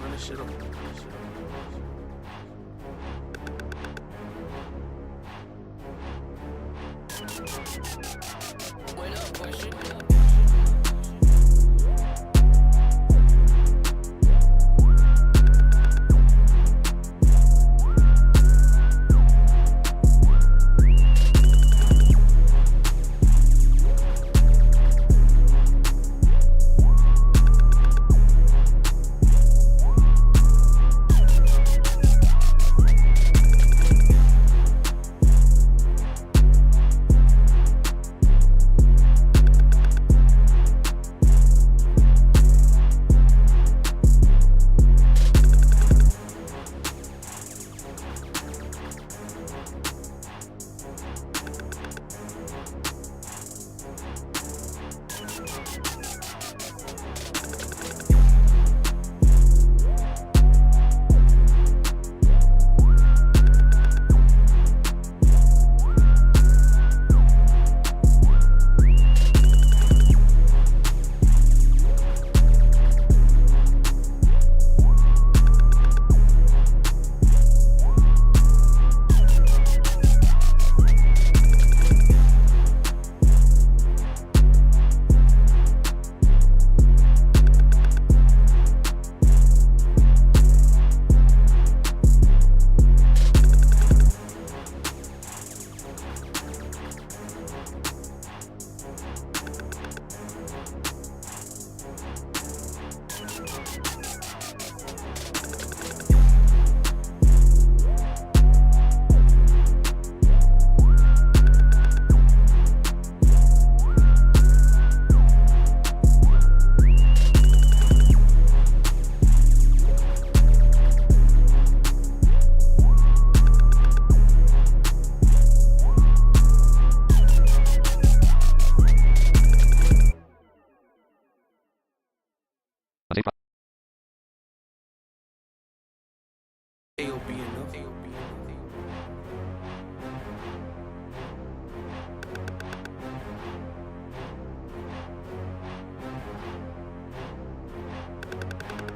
Run this shit up. Wait up, question.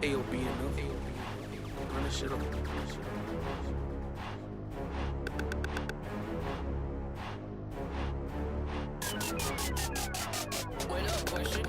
AOB enough. Run this shit up. Wait up, question.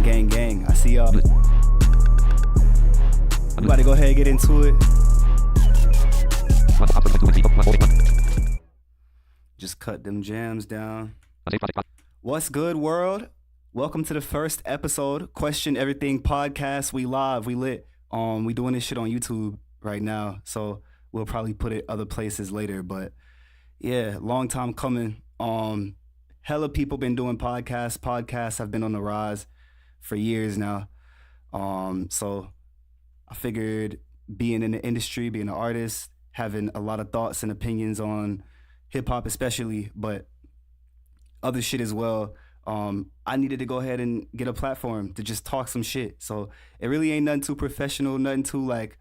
Gang. I see y'all. We about to go ahead and get into it. Just cut them jams down. What's good, world? Welcome to the first episode, Question Everything podcast. We live, we lit. We doing this shit on YouTube right now, so we'll probably put it other places later. But yeah, long time coming. Hella people been doing podcasts. Podcasts have been on the rise for years now. So I figured being in the industry, being an artist, having a lot of thoughts and opinions on hip hop especially, but other shit as well. I needed to go ahead and get a platform to just talk some shit. So it really ain't nothing too professional, nothing too like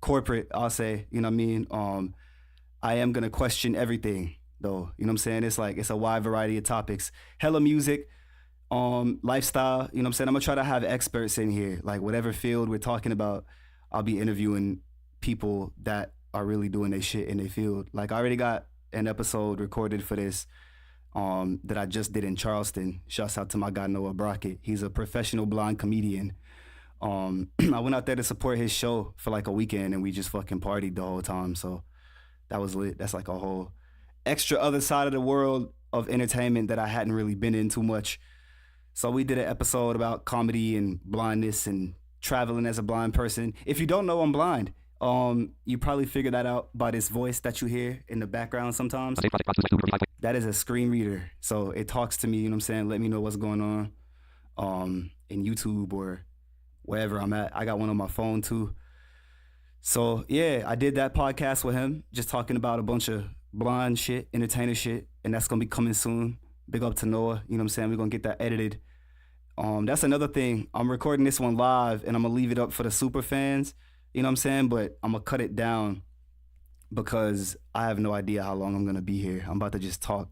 corporate, I'll say, you know what I mean? I am gonna question everything though, you know what I'm saying? It's a wide variety of topics. Hella music, lifestyle, you know what I'm saying? I'm gonna try to have experts in here, like whatever field we're talking about, I'll be interviewing people that are really doing their shit in their field. Like I already got an episode recorded for this that I just did in Charleston. Shouts out to my guy Noah Brockett. He's a professional blind comedian. I went out there to support his show for like a weekend and we just fucking partied the whole time. So that was lit. That's like a whole extra other side of the world of entertainment that I hadn't really been in too much. So we did an episode about comedy and blindness and traveling as a blind person. If you don't know, I'm blind. You probably figure that out by this voice that you hear in the background sometimes. That is a screen reader. So it talks to me, you know what I'm saying? Let me know what's going on in YouTube or wherever I'm at. I got one on my phone too. So yeah, I did that podcast with him, just talking about a bunch of blind shit, entertainer shit, and that's gonna be coming soon. Big up to Noah, you know what I'm saying? We're gonna get that edited. That's another thing. I'm recording this one live and I'm gonna leave it up for the super fans. You know what I'm saying? But I'm going to cut it down because I have no idea how long I'm going to be here. I'm about to just talk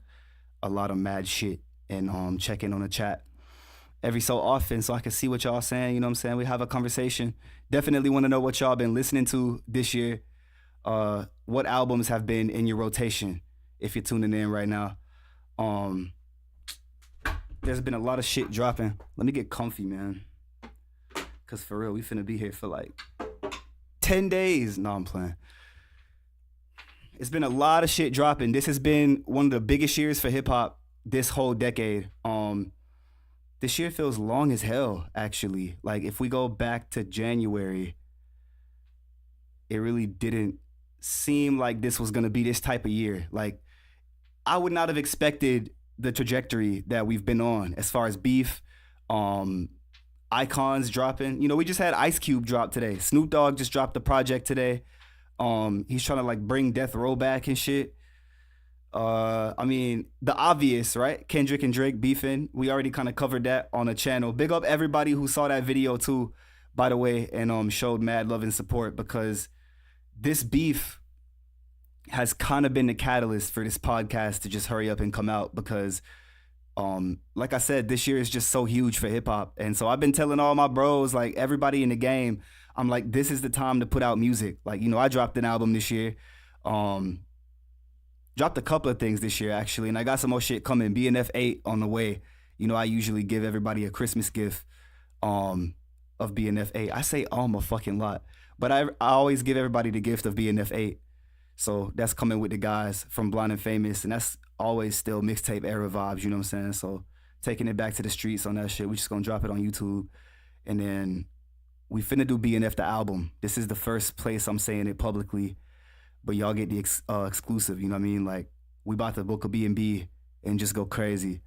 a lot of mad shit and check in on the chat every so often so I can see what y'all saying. You know what I'm saying? We have a conversation. Definitely want to know what y'all been listening to this year. What albums have been in your rotation if you're tuning in right now. There's been a lot of shit dropping. Let me get comfy, man. Because for real, we finna be here for like 10 days. No, I'm playing. It's been a lot of shit dropping. This has been one of the biggest years for hip hop this whole decade. This year feels long as hell, actually. Like if we go back to January, it really didn't seem like this was gonna be this type of year. Like I would not have expected the trajectory that we've been on as far as beef, icons dropping. You know, we just had Ice Cube drop today. Snoop Dogg just dropped the project today. He's trying to like bring Death Row back and shit. I mean, the obvious, right? Kendrick and Drake beefing. We already kind of covered that on the channel. Big up everybody who saw that video too, by the way, and showed mad love and support because this beef has kind of been the catalyst for this podcast to just hurry up and come out because like I said, this year is just so huge for hip hop. And so I've been telling all my bros, like everybody in the game, I'm like, this is the time to put out music. Like, you know, I dropped an album this year. Dropped a couple of things this year actually, and I got some more shit coming. BNF 8 on the way. You know, I usually give everybody a Christmas gift of BNF 8. I say a fucking lot, but I always give everybody the gift of BNF 8. So that's coming with the guys from Blind and Famous, and that's always still mixtape era vibes, you know what I'm saying? So taking it back to the streets on that shit. We just gonna drop it on YouTube, and then we finna do BNF the album. This is the first place I'm saying it publicly, but y'all get the exclusive, you know what I mean? Like, we about to book a B&B and just go crazy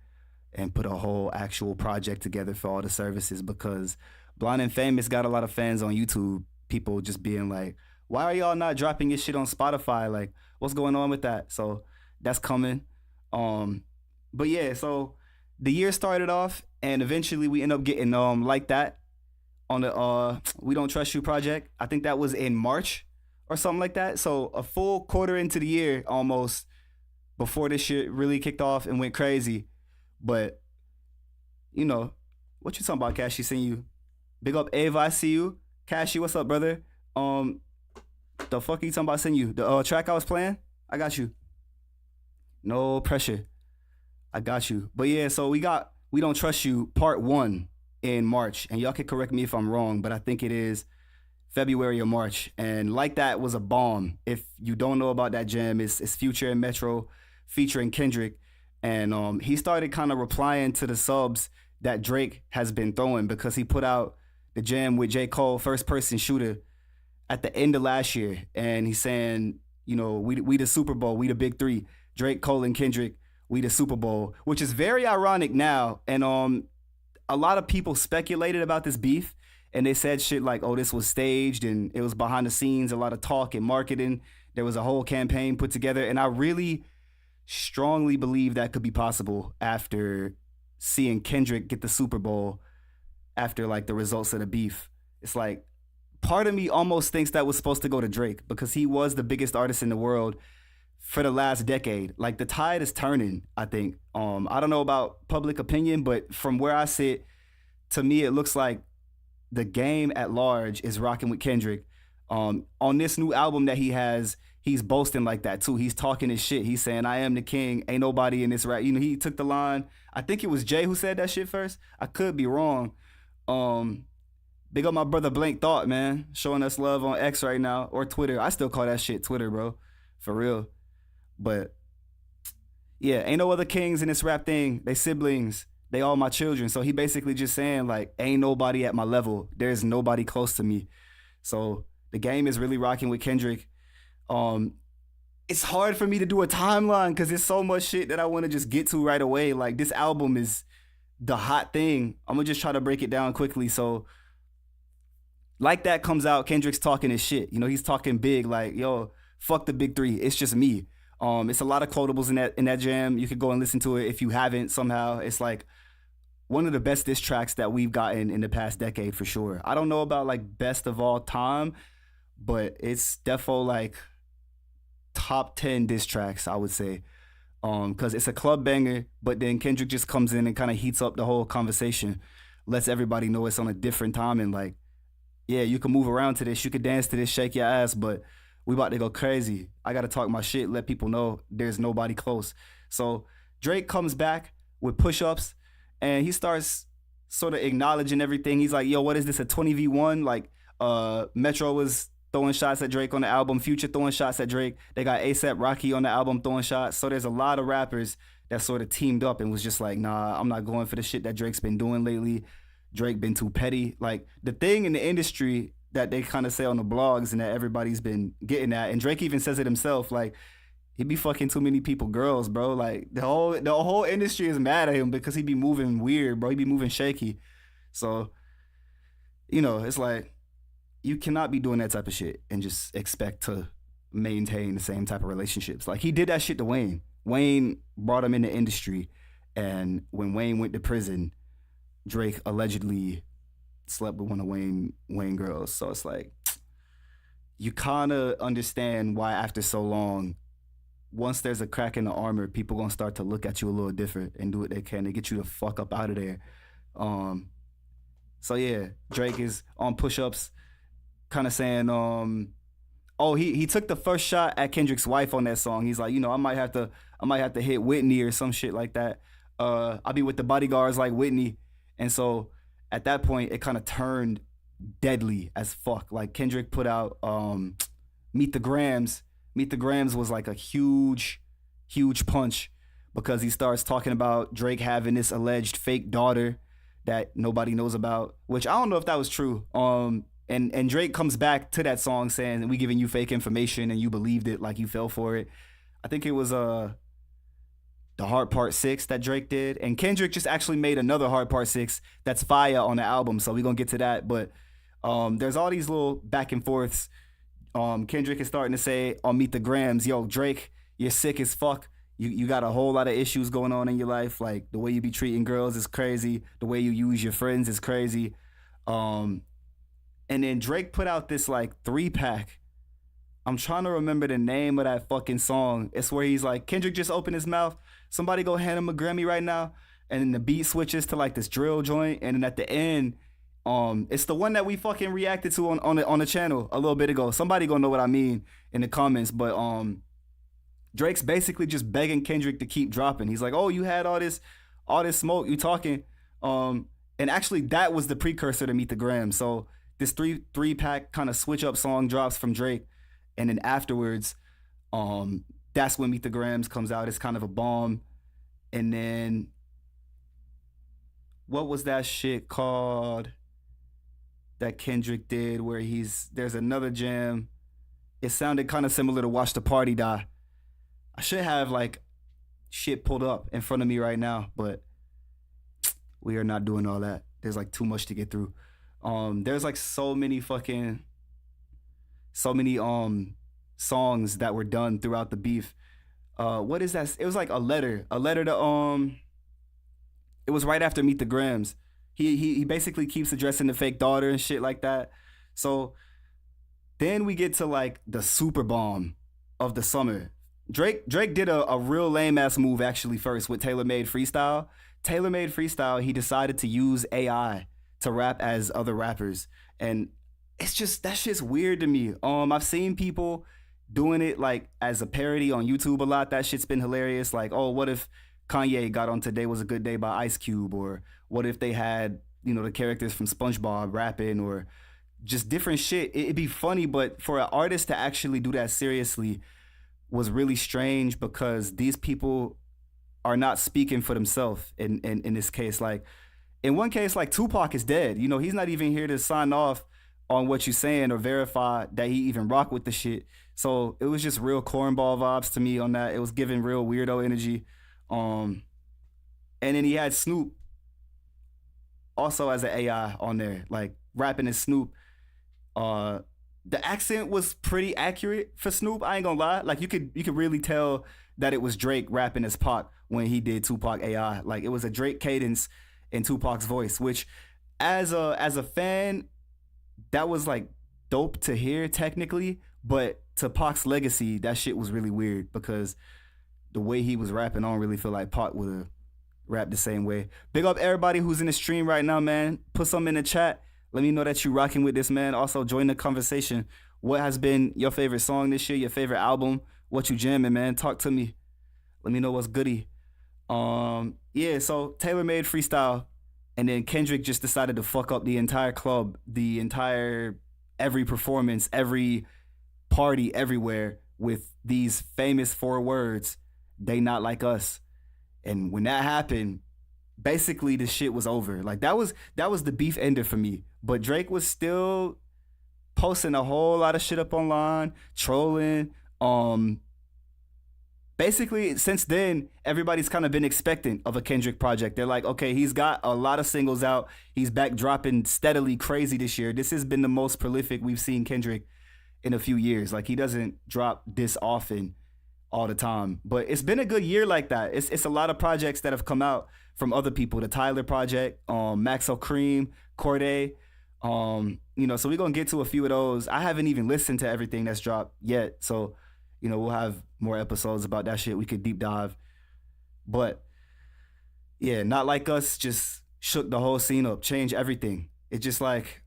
and put a whole actual project together for all the services because Blind and Famous got a lot of fans on YouTube. People just being like, why are y'all not dropping your shit on Spotify? Like, what's going on with that? So that's coming. But yeah, so the year started off and eventually we end up getting Like That on the We Don't Trust You project. I think that was in March or something like that. So a full quarter into the year almost before this shit really kicked off and went crazy. But, you know, what you talking about, Cashy? Seeing you. Big up Ava, I see you. Cashy, what's up, brother? The fuck are you talking about? Send you the track I was playing? I got you. No pressure. I got you. But yeah, so we got We Don't Trust You part 1 in March. And y'all can correct me if I'm wrong, but I think it is February or March. And Like That was a bomb. If you don't know about that jam, it's Future and Metro featuring Kendrick. and he started kind of replying to the subs that Drake has been throwing because he put out the jam with J. Cole, First Person Shooter, at the end of last year, and he's saying, you know, we the Super Bowl, we the big three, Drake, Cole, and Kendrick, we the Super Bowl, which is very ironic now. And a lot of people speculated about this beef, and they said shit like, oh, this was staged and it was behind the scenes, a lot of talk and marketing. There was a whole campaign put together, and I really strongly believe that could be possible after seeing Kendrick get the Super Bowl after like the results of the beef. It's like, part of me almost thinks that was supposed to go to Drake because he was the biggest artist in the world for the last decade. Like, the tide is turning, I think. I don't know about public opinion, but from where I sit, to me, it looks like the game at large is rocking with Kendrick. On this new album that he has, he's boasting like that too. He's talking his shit. He's saying, I am the king. Ain't nobody in this rap. You know, he took the line. I think it was Jay who said that shit first. I could be wrong. Big up my brother Blank Thought, man. Showing us love on X right now, or Twitter. I still call that shit Twitter, bro. For real. But yeah, ain't no other kings in this rap thing. They siblings. They all my children. So he basically just saying like, ain't nobody at my level. There's nobody close to me. So the game is really rocking with Kendrick. It's hard for me to do a timeline because there's so much shit that I want to just get to right away. Like, this album is the hot thing. I'm gonna just try to break it down quickly. So Like That comes out, Kendrick's talking his shit. You know, he's talking big, like, yo, fuck the big three. It's just me. It's a lot of quotables in that jam. You could go and listen to it if you haven't somehow. It's like one of the best diss tracks that we've gotten in the past decade for sure. I don't know about like best of all time, but it's defo like top 10 diss tracks, I would say. Because it's a club banger, but then Kendrick just comes in and kind of heats up the whole conversation, lets everybody know it's on a different time, and like, yeah, you can move around to this, you can dance to this, shake your ass, but we about to go crazy. I got to talk my shit, let people know there's nobody close. So Drake comes back with push-ups, and he starts sort of acknowledging everything. He's like, yo, what is this, a 20v1? Like, Metro was throwing shots at Drake on the album, Future throwing shots at Drake. They got A$AP Rocky on the album throwing shots. So there's a lot of rappers that sort of teamed up and was just like, nah, I'm not going for the shit that Drake's been doing lately. Drake been too petty. Like, the thing in the industry that they kind of say on the blogs and that everybody's been getting at, and Drake even says it himself, like, he be fucking too many people girls, bro. Like, the whole industry is mad at him because he be moving weird, bro. He be moving shaky. So, you know, it's like, you cannot be doing that type of shit and just expect to maintain the same type of relationships. Like, he did that shit to Wayne. Wayne brought him in the industry, and when Wayne went to prison, Drake allegedly slept with one of Wayne girls. So it's like, you kind of understand why after so long, once there's a crack in the armor, people gonna start to look at you a little different and do what they can to get you the fuck up out of there. So yeah, Drake is on push-ups, kind of saying, he took the first shot at Kendrick's wife on that song. He's like, you know, I might have to hit Whitney or some shit like that. I'll be with the bodyguards like Whitney. And so at that point, it kind of turned deadly as fuck. Like, Kendrick put out Meet the Grams. Meet the Grams was like a huge punch because he starts talking about Drake having this alleged fake daughter that nobody knows about, which I don't know if that was true. And Drake comes back to that song saying, we giving you fake information and you believed it, like you fell for it. I think it was the Hard Part 6 that Drake did. And Kendrick just actually made another Hard Part 6 that's fire on the album, so we're going to get to that. But there's all these little back and forths. Kendrick is starting to say on Meet the Grams, yo, Drake, you're sick as fuck. You got a whole lot of issues going on in your life. Like, the way you be treating girls is crazy. The way you use your friends is crazy. And then Drake put out this like 3-pack. I'm trying to remember the name of that fucking song. It's where he's like, Kendrick just opened his mouth. Somebody go hand him a Grammy right now. And then the beat switches to like this drill joint. And then at the end, it's the one that we fucking reacted to on the channel a little bit ago. Somebody gonna know what I mean in the comments. But Drake's basically just begging Kendrick to keep dropping. He's like, oh, you had all this smoke, you talking. And actually that was the precursor to Meet the Grams. So this three-pack kind of switch up song drops from Drake. And then afterwards, that's when Meet the Grams comes out. It's kind of a bomb. And then what was that shit called that Kendrick did where there's another jam. It sounded kind of similar to Watch the Party Die. I should have like shit pulled up in front of me right now, but we are not doing all that. There's like too much to get through. There's like so many songs that were done throughout the beef. What is that? It was like a letter to it was right after Meet the Grams. He basically keeps addressing the fake daughter and shit like that. So then we get to like the super bomb of the summer. Drake did a real lame ass move actually first with Tailor Made Freestyle. Tailor Made Freestyle, he decided to use AI to rap as other rappers. And it's just, that shit's weird to me. I've seen people doing it like as a parody on YouTube a lot. That shit's been hilarious. Like, oh, what if Kanye got on Today Was a Good Day by Ice Cube? Or what if they had, the characters from SpongeBob rapping or just different shit? It'd be funny, but for an artist to actually do that seriously was really strange because these people are not speaking for themselves in this case. Like, in one case, like Tupac is dead. He's not even here to sign off on what you're saying or verify that he even rock with the shit. So it was just real cornball vibes to me on that. It was giving real weirdo energy. And then he had Snoop also as an AI on there, like rapping as Snoop. The accent was pretty accurate for Snoop. I ain't gonna lie. Like you could really tell that it was Drake rapping as Pac when he did Tupac AI. Like it was a Drake cadence in Tupac's voice, which as a fan, that was like dope to hear technically, but to Pac's legacy, that shit was really weird because the way he was rapping, I don't really feel like Pac would have rapped the same way. Big up everybody who's in the stream right now, man. Put something in the chat. Let me know that you rocking with this, man. Also, join the conversation. What has been your favorite song this year? Your favorite album? What you jamming, man? Talk to me. Let me know what's goody. Yeah, so Tailor Made Freestyle. And then Kendrick just decided to fuck up the entire club, every performance, every party, everywhere with these famous 4 words, "They not like us." And when that happened, basically the shit was over. Like that was the beef ender for me. But Drake was still posting a whole lot of shit up online, trolling. Basically, since then, everybody's kind of been expectant of a Kendrick project. They're like, okay, he's got a lot of singles out. He's back dropping steadily crazy this year. This has been the most prolific we've seen Kendrick in a few years. Like he doesn't drop this often all the time. But it's been a good year like that. It's a lot of projects that have come out from other people. The Tyler Project, Maxo Cream, Corday. So we're going to get to a few of those. I haven't even listened to everything that's dropped yet. So, we'll have more episodes about that shit. We could deep dive. But, yeah, Not Like Us just shook the whole scene up, changed everything. It just like,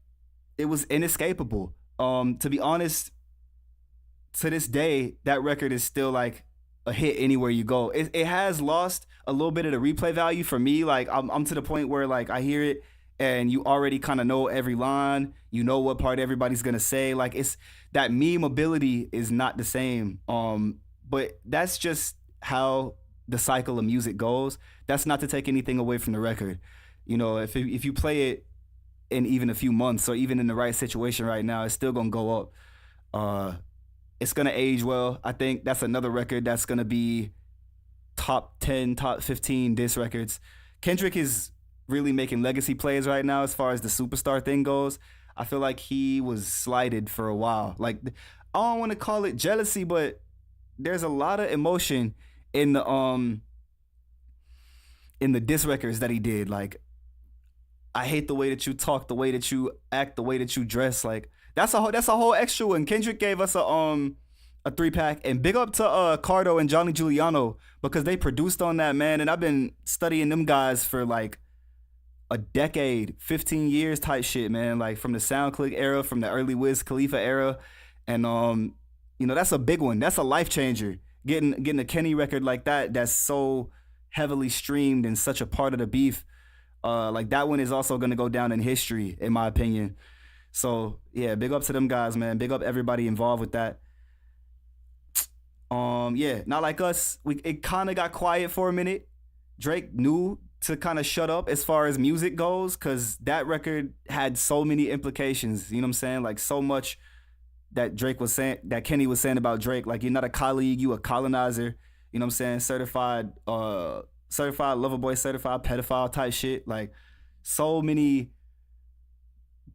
it was inescapable. To be honest, to this day, that record is still like a hit anywhere you go. It has lost a little bit of the replay value for me. Like I'm to the point where like I hear it and you already kind of know every line, you know what part everybody's gonna say. Like it's that meme ability is not the same. But that's just how the cycle of music goes. That's not to take anything away from the record. If you play it in even a few months or even in the right situation right now, it's still gonna go up. It's gonna age well. I think that's another record that's gonna be top 10, top 15 diss records. Kendrick is really making legacy plays right now as far as the superstar thing goes. I feel like he was slighted for a while. Like I don't want to call it jealousy, but there's a lot of emotion in the diss records that he did. Like I hate the way that you talk, the way that you act, the way that you dress. Like that's a whole extra one. Kendrick gave us a 3-pack, and big up to Cardo and Johnny Giuliano because they produced on that, man. And I've been studying them guys for like a decade, 15 years type shit, man. Like from the SoundClick era, from the early Wiz Khalifa era, and that's a big one. That's a life changer. Getting a Kenny record like that, that's so heavily streamed and such a part of the beef. Like that one is also gonna go down in history, in my opinion. So yeah, big up to them guys, man. Big up everybody involved with that. Yeah, Not Like Us. It kind of got quiet for a minute. Drake knew to kind of shut up as far as music goes, because that record had so many implications. You know what I'm saying? Like so much that Drake was saying, that Kenny was saying about Drake. Like, you're not a colleague, you a colonizer. You know what I'm saying? Certified lover boy, certified pedophile type shit. Like, so many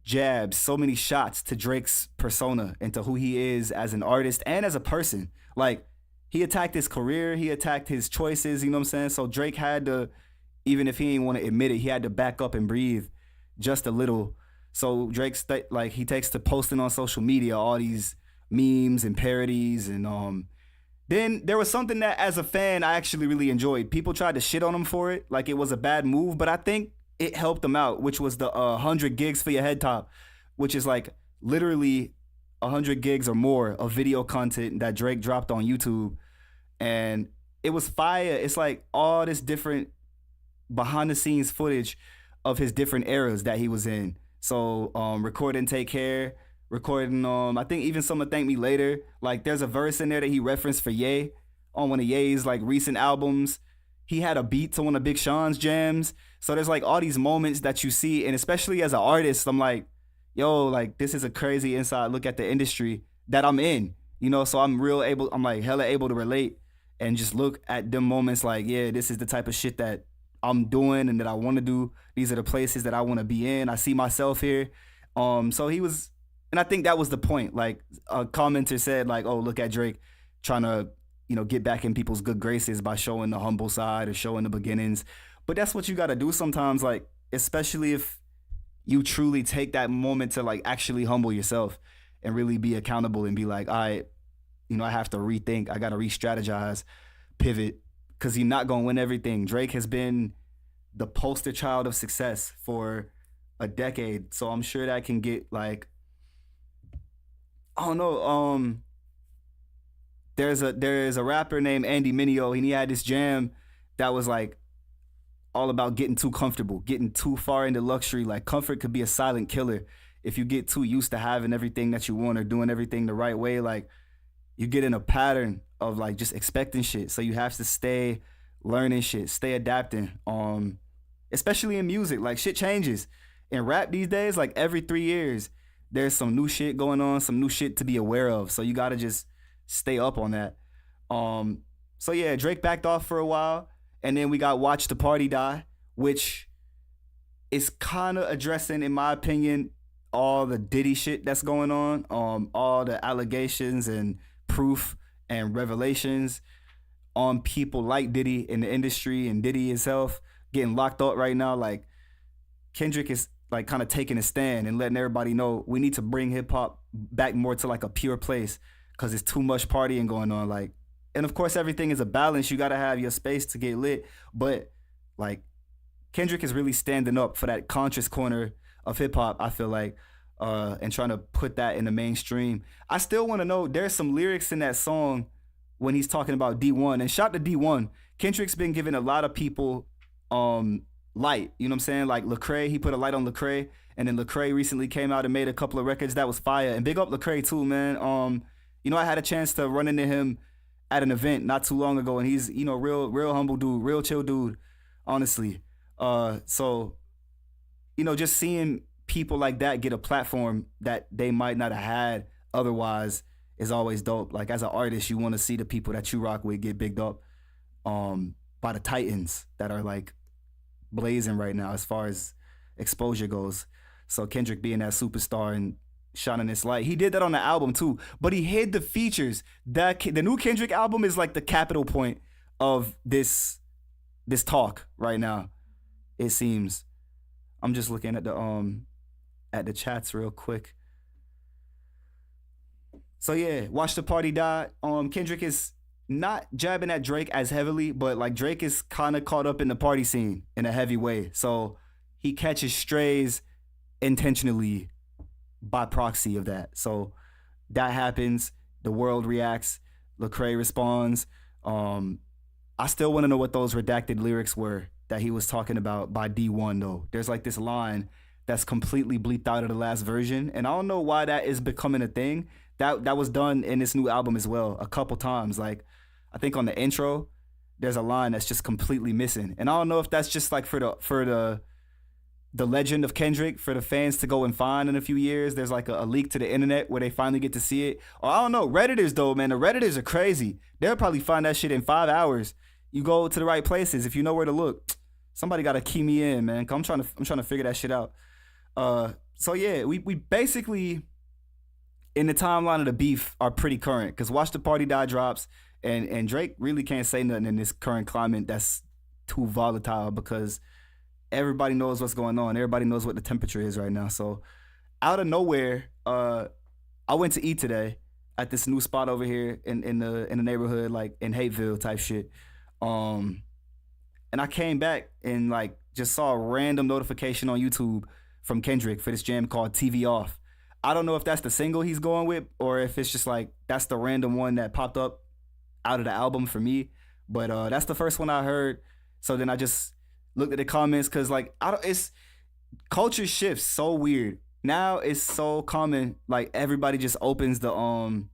jabs, so many shots to Drake's persona and to who he is as an artist and as a person. Like, he attacked his career, he attacked his choices, you know what I'm saying? So Drake had to, even if he didn't want to admit it, he had to back up and breathe just a little. So Drake, he takes to posting on social media all these memes and parodies, and then there was something that as a fan I actually really enjoyed. People tried to shit on him for it, like it was a bad move, but I think it helped him out, which was the 100 gigs for your head top, which is like literally 100 gigs or more of video content that Drake dropped on YouTube. And it was fire. It's like all this different behind the scenes footage of his different eras that he was in. So recording Take Care, recording I think even some of Thank Me Later. Like, there's a verse in there that he referenced for Ye on one of Ye's like recent albums. He had a beat to one of Big Sean's jams. So there's like all these moments that you see, and especially as an artist, I'm like, yo, like this is a crazy inside look at the industry that I'm in, you know? So I'm like hella able to relate and just look at them moments like, yeah, this is the type of shit that I'm doing and that I want to do. These are the places that I want to be in. I see myself here. So he was, and I think that was the point. Like, a commenter said like, oh, look at Drake trying to, you know, get back in people's good graces by showing the humble side or showing the beginnings. But that's what you got to do sometimes, like, especially if you truly take that moment to like actually humble yourself and really be accountable and be like, all right, you know, I have to rethink. I got to re-strategize, pivot, because you're not going to win everything. Drake has been the poster child of success for a decade. So I'm sure that can get like, I don't know. There's a rapper named Andy Mineo, and he had this jam that was like all about getting too comfortable, getting too far into luxury. Like, comfort could be a silent killer. If you get too used to having everything that you want or doing everything the right way, like, you get in a pattern of like just expecting shit. So you have to stay learning shit, stay adapting. Especially in music, like shit changes. In rap these days, like every 3 years, there's some new shit going on, some new shit to be aware of. So you gotta just stay up on that. So yeah, Drake backed off for a while, and then we got Watch the Party Die, which is kind of addressing, in my opinion, all the Diddy shit that's going on, all the allegations and proof and revelations on people like Diddy in the industry, and Diddy himself getting locked up right now. Like, Kendrick is like kind of taking a stand and letting everybody know we need to bring hip hop back more to like a pure place, because it's too much partying going on. Like, and of course everything is a balance. You got to have your space to get lit, but like Kendrick is really standing up for that conscious corner of hip hop, I feel like, and trying to put that in the mainstream. I still want to know, there's some lyrics in that song when he's talking about D1, and shout to D1. Kendrick's been giving a lot of people light, you know what I'm saying? Like Lecrae, he put a light on Lecrae, and then Lecrae recently came out and made a couple of records that was fire. And big up Lecrae too, man. You know, I had a chance to run into him at an event not too long ago, and he's, you know, real humble dude, real chill dude, honestly. So, you know, just seeing people like that get a platform that they might not have had otherwise is always dope. Like, as an artist, you want to see the people that you rock with get bigged up by the titans that are like blazing right now as far as exposure goes. So Kendrick being that superstar and shining this light, he did that on the album too, but he hid the features. The new Kendrick album is like the capital point of this talk right now, it seems. I'm just looking at the chats real quick. So yeah, Watch the Party Die. Kendrick is not jabbing at Drake as heavily, but like Drake is kind of caught up in the party scene in a heavy way. So he catches strays intentionally by proxy of that. So that happens. The world reacts. Lecrae responds. I still want to know what those redacted lyrics were that he was talking about by D1 though. There's like this line that's completely bleeped out of the last version, and I don't know why that is becoming a thing. That was done in this new album as well a couple times. Like, I think on the intro, there's a line that's just completely missing. And I don't know if that's just like for the legend of Kendrick for the fans to go and find in a few years. There's like a leak to the internet where they finally get to see it. Or I don't know. Redditors though, man, the Redditors are crazy. They'll probably find that shit in 5 hours. You go to the right places if you know where to look. Somebody gotta key me in, man. I'm trying to figure that shit out. So yeah, we basically in the timeline of the beef are pretty current because Watch the Party Die drops and Drake really can't say nothing in this current climate that's too volatile because everybody knows what's going on. Everybody knows what the temperature is right now. So out of nowhere, I went to eat today at this new spot over here in the neighborhood, like in Hateville type shit. And I came back and like just saw a random notification on YouTube from Kendrick for this jam called TV Off. I don't know if that's the single he's going with or if it's just like that's the random one that popped up out of the album for me. But that's the first one I heard. So then I just looked at the comments because like it's culture shifts so weird. Now it's so common, like everybody just opens the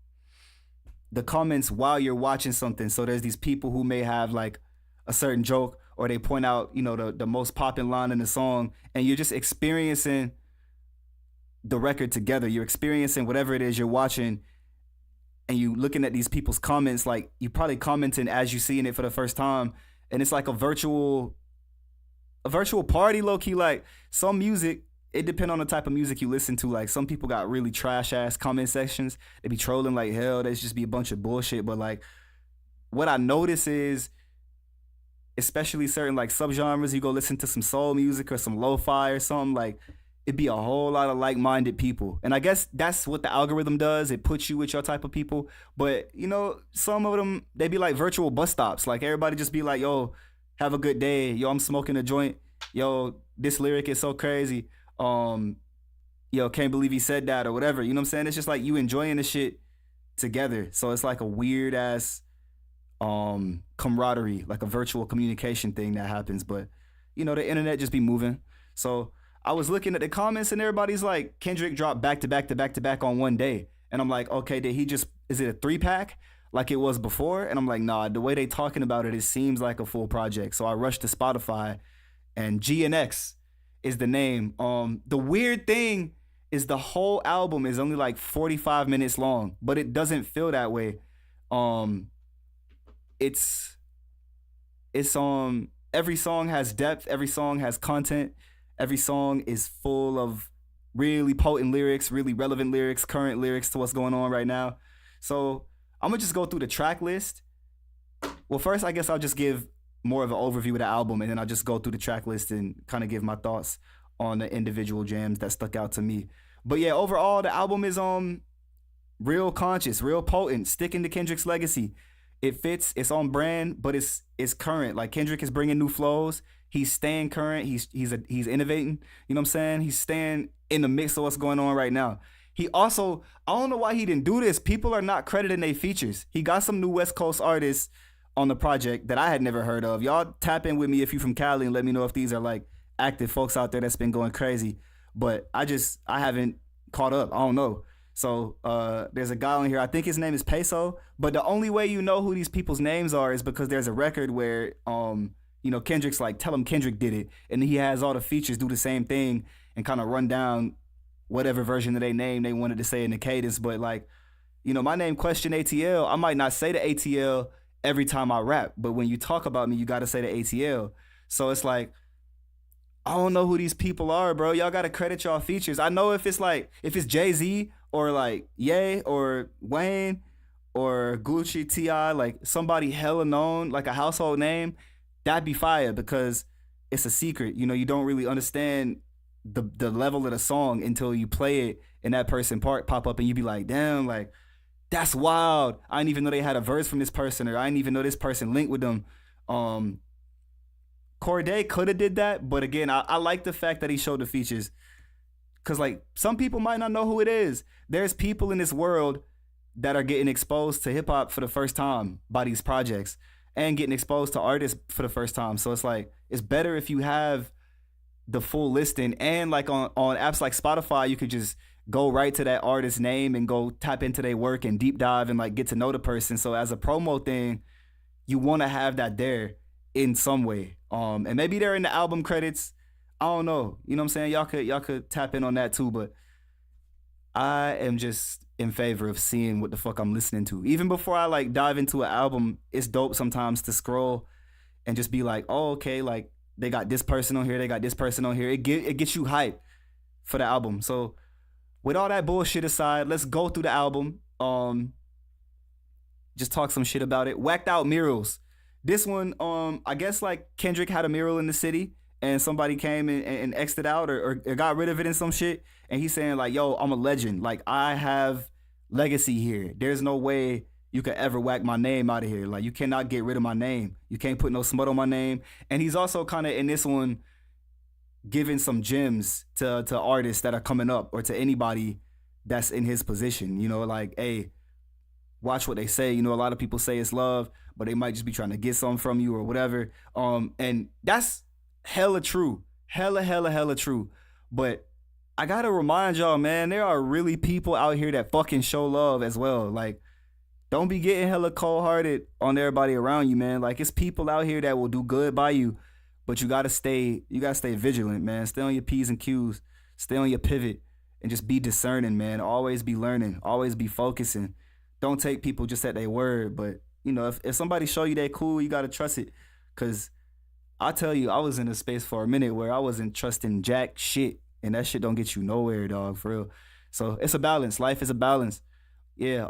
comments while you're watching something. So there's these people who may have like a certain joke or they point out, you know, the most popping line in the song and you're just experiencing the record together. You're experiencing whatever it is you're watching and you looking at these people's comments, like you probably commenting as you seeing it for the first time. And it's like a virtual party, low key. Like some music, it depends on the type of music you listen to. Like some people got really trash ass comment sections. They be trolling like hell. They just be a bunch of bullshit. But like what I notice is, especially certain like subgenres, you go listen to some soul music or some lo-fi or something, like it'd be a whole lot of like-minded people. And I guess that's what the algorithm does. It puts you with your type of people. But you know, some of them, they be like virtual bus stops. Like everybody just be like, yo, have a good day. Yo, I'm smoking a joint. Yo, this lyric is so crazy. Yo, can't believe he said that or whatever. You know what I'm saying? It's just like you enjoying the shit together. So it's like a weird ass camaraderie, like a virtual communication thing that happens. But you know, the internet just be moving. So I was looking at the comments and everybody's like, Kendrick dropped back to back on one day. And I'm like, okay, is it a 3-pack like it was before? And I'm like, nah, the way they talking about it, it seems like a full project. So I rushed to Spotify and GNX is the name. The weird thing is the whole album is only like 45 minutes long, but it doesn't feel that way. It's every song has depth, every song has content, every song is full of really potent lyrics, really relevant lyrics, current lyrics to what's going on right now. So I'm gonna just go through the track list. Well, first I guess I'll just give more of an overview of the album and then I'll just go through the track list and kind of give my thoughts on the individual jams that stuck out to me. But yeah, overall the album is real conscious, real potent, sticking to Kendrick's legacy. It fits, it's on brand, but it's current. Like Kendrick is bringing new flows. He's staying current. He's innovating. You know what I'm saying? He's staying in the mix of what's going on right now. He also, I don't know why he didn't do this. People are not crediting their features. He got some new West Coast artists on the project that I had never heard of. Y'all tap in with me if you're from Cali and let me know if these are like active folks out there that's been going crazy. But I haven't caught up. I don't know. So there's a guy on here, I think his name is Peso, but the only way you know who these people's names are is because there's a record where, you know, Kendrick's like, tell him Kendrick did it. And he has all the features do the same thing and kind of run down whatever version of their name they wanted to say in the cadence. But like, you know, my name Question ATL, I might not say the ATL every time I rap, but when you talk about me, you got to say the ATL. So it's like, I don't know who these people are, bro. Y'all got to credit y'all features. I know if it's Jay-Z or like Ye or Wayne or Gucci, T.I., like somebody hella known, like a household name, that'd be fire because it's a secret. You know, you don't really understand the level of the song until you play it and that person pop up and you be like, damn, like that's wild. I didn't even know they had a verse from this person, or I didn't even know this person linked with them. Corday could have did that, but again, I like the fact that he showed the features. Cause like some people might not know who it is. There's people in this world that are getting exposed to hip hop for the first time by these projects and getting exposed to artists for the first time. So it's like, it's better if you have the full listing, and like on apps like Spotify, you could just go right to that artist's name and go tap into their work and deep dive and like get to know the person. So as a promo thing, you want to have that there in some way. And maybe they're in the album credits. I don't know. You know what I'm saying? Y'all could tap in on that too, but I am just in favor of seeing what the fuck I'm listening to. Even before I like dive into an album, it's dope sometimes to scroll and just be like, oh, okay, like they got this person on here, they got this person on here. It gets you hype for the album. So with all that bullshit aside, let's go through the album. Just talk some shit about it. Whacked out murals. This one, I guess like Kendrick had a mural in the city and somebody came and X'd it out or got rid of it in some shit. And he's saying like, yo, I'm a legend. Like I have legacy here. There's no way you could ever whack my name out of here. Like you cannot get rid of my name. You can't put no smut on my name. And he's also kind of in this one giving some gems to artists that are coming up or to anybody that's in his position. You know, like, hey, watch what they say. You know, a lot of people say it's love, but they might just be trying to get something from you or whatever. And that's hella true. Hella true. But I gotta remind y'all, man, there are really people out here that fucking show love as well. Like, don't be getting hella cold-hearted on everybody around you, man. Like, it's people out here that will do good by you, but you gotta stay vigilant, man. Stay on your P's and Q's. Stay on your pivot and just be discerning, man. Always be learning. Always be focusing. Don't take people just at their word. But, you know, if somebody show you they cool, you gotta trust it. Cause I tell you, I was in a space for a minute where I wasn't trusting jack shit. And that shit don't get you nowhere, dog, for real. So it's a balance. Life is a balance. Yeah.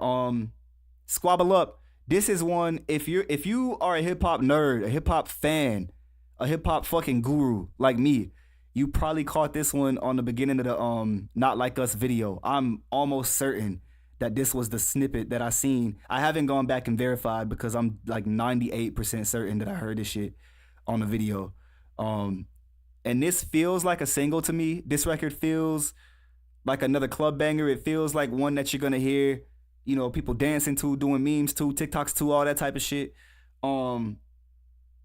Squabble up. This is one, if you are a hip hop nerd, a hip hop fan, a hip hop fucking guru like me, you probably caught this one on the beginning of the Not Like Us video. I'm almost certain that this was the snippet that I seen. I haven't gone back and verified because I'm like 98% certain that I heard this shit on the video. And this feels like a single to me. This record feels like another club banger. It feels like one that you're gonna hear, you know, people dancing to, doing memes to, TikToks to, all that type of shit.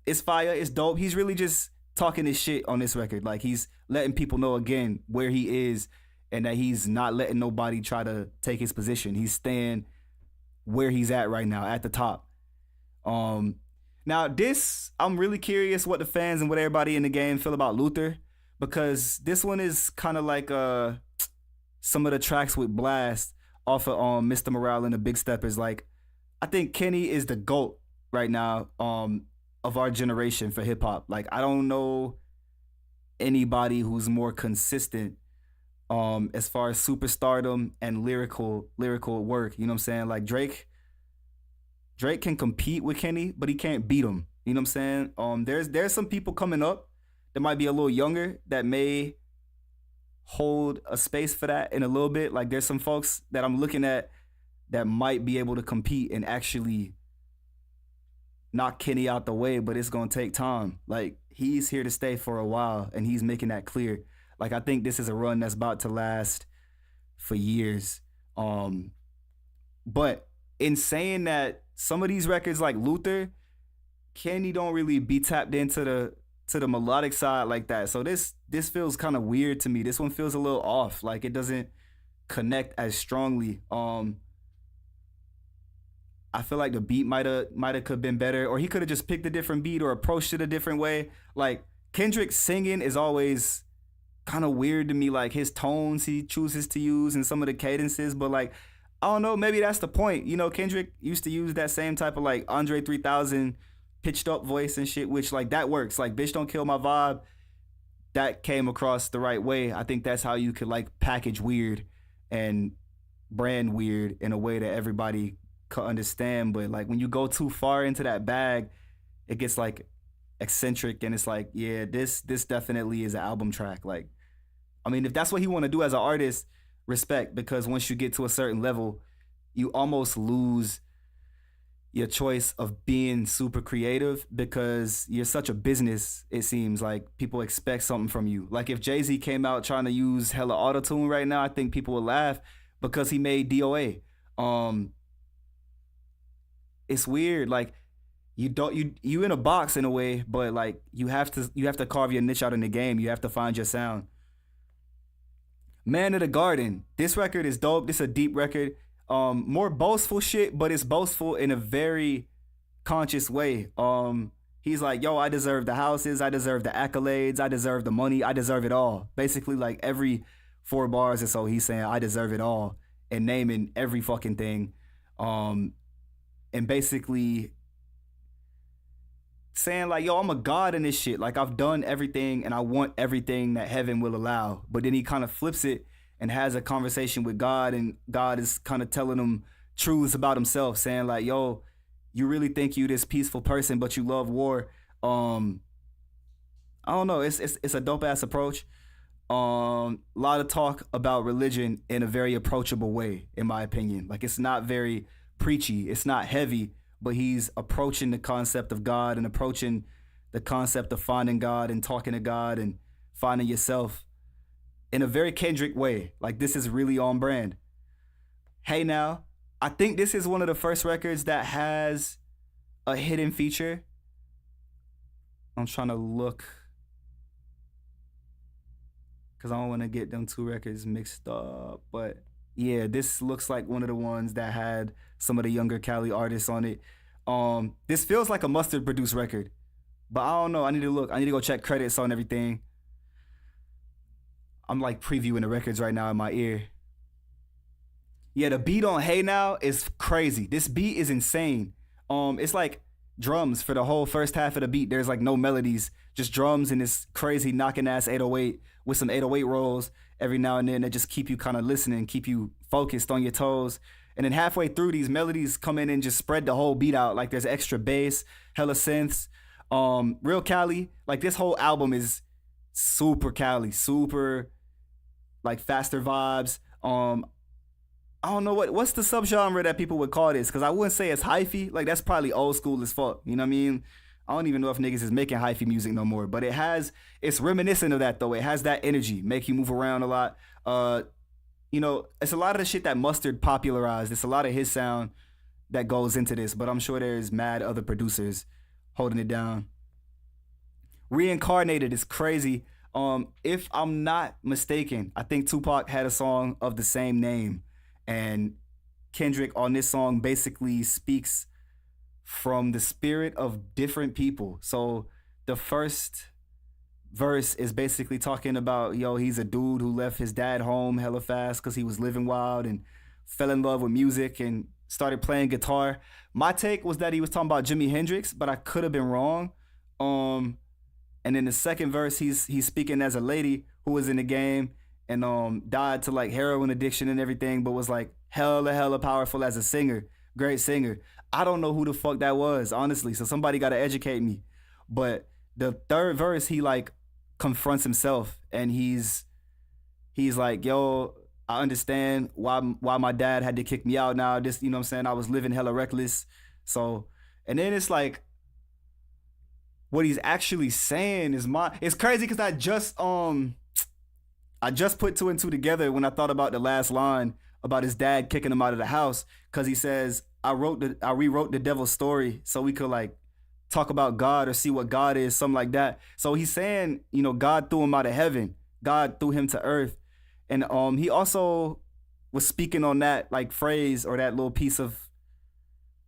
It's fire, it's dope. He's really just talking his shit on this record. Like he's letting people know again where he is and that he's not letting nobody try to take his position. He's staying where he's at right now, at the top. Now this, I'm really curious what the fans and what everybody in the game feel about Luther, because this one is kind of like some of the tracks with Blast off of Mr. Morale and the Big Steppers. Like, I think Kenny is the GOAT right now of our generation for hip hop. Like, I don't know anybody who's more consistent as far as superstardom and lyrical work. You know what I'm saying? Like Drake can compete with Kenny, but he can't beat him. You know what I'm saying? There's some people coming up that might be a little younger that may hold a space for that in a little bit. Like there's some folks that I'm looking at that might be able to compete and actually knock Kenny out the way, but it's gonna take time. Like he's here to stay for a while and he's making that clear. Like I think this is a run that's about to last for years. But in saying that, some of these records like Luther, Kenny don't really be tapped into the melodic side like that. So this feels kind of weird to me. This one feels a little off. Like it doesn't connect as strongly. I feel like the beat might have could have been better, or he could have just picked a different beat or approached it a different way. Like Kendrick singing is always kind of weird to me. Like his tones he chooses to use and some of the cadences, but like I don't know, maybe that's the point. You know, Kendrick used to use that same type of like Andre 3000 pitched up voice and shit, which like that works. Like Bitch Don't Kill My Vibe, that came across the right way. I think that's how you could like package weird and brand weird in a way that everybody could understand. But like when you go too far into that bag, it gets like eccentric and it's like, yeah, this definitely is an album track. Like, I mean, if that's what he want to do as an artist, respect, because once you get to a certain level, you almost lose your choice of being super creative because you're such a business. It seems like people expect something from you. Like if Jay-Z came out trying to use hella auto-tune right now, I think people would laugh because he made DOA. It's weird. Like you in a box in a way, but like you have to carve your niche out in the game. You have to find your sound. Man of the Garden. This record is dope. This is a deep record. More boastful shit, but it's boastful in a very conscious way. He's like, yo, I deserve the houses, I deserve the accolades, I deserve the money, I deserve it all. Basically, like every 4 bars or so, he's saying I deserve it all and naming every fucking thing. And basically saying like, yo, I'm a god in this shit. Like I've done everything and I want everything that heaven will allow. But then he kind of flips it and has a conversation with God, and God is kind of telling him truths about himself, saying like, yo, you really think you this peaceful person, but you love war. I don't know. It's a dope ass approach. A lot of talk about religion in a very approachable way, in my opinion. Like it's not very preachy. It's not heavy, but he's approaching the concept of God and approaching the concept of finding God and talking to God and finding yourself in a very Kendrick way. Like this is really on brand. Hey Now, I think this is one of the first records that has a hidden feature. I'm trying to look because I don't want to get them 2 records mixed up. But yeah, this looks like one of the ones that had some of the younger Cali artists on it. This feels like a Mustard produced record, but I don't know. I need to look. I need to go check credits on everything. I'm like previewing the records right now in my ear. Yeah, the beat on Hey Now is crazy. This beat is insane. It's like drums for the whole first half of the beat. There's like no melodies, just drums and this crazy knocking ass 808 with some 808 rolls every now and then that just keep you kind of listening, keep you focused on your toes. And then halfway through, these melodies come in and just spread the whole beat out. Like there's extra bass, hella synths, real Cali. Like this whole album is super Cali, super like faster vibes. I don't know what's the subgenre that people would call this, because I wouldn't say it's hyphy. Like that's probably old school as fuck. You know what I mean? I don't even know if niggas is making hyphy music no more, but it's reminiscent of that though. It has that energy, make you move around a lot. You know, it's a lot of the shit that Mustard popularized. It's a lot of his sound that goes into this, but I'm sure there's mad other producers holding it down. Reincarnated is crazy. If I'm not mistaken, I think Tupac had a song of the same name. And Kendrick on this song basically speaks from the spirit of different people. So the first verse is basically talking about, yo, he's a dude who left his dad home hella fast because he was living wild and fell in love with music and started playing guitar. My take was that he was talking about Jimi Hendrix, but I could have been wrong. And in the second verse, he's speaking as a lady who was in the game and died to like heroin addiction and everything, but was like hella powerful as a singer, great singer. I don't know who the fuck that was, honestly, so somebody gotta educate me. But the third verse, he like confronts himself and he's like, yo, I understand why my dad had to kick me out now. This, you know what I'm saying? I was living hella reckless. So, and then it's like, what he's actually saying is it's crazy because I just put 2 and 2 together when I thought about the last line about his dad kicking him out of the house, because he says, I rewrote the devil's story so we could like talk about God or see what God is, something like that. So he's saying, you know, God threw him out of heaven, God threw him to earth. And he also was speaking on that like phrase or that little piece of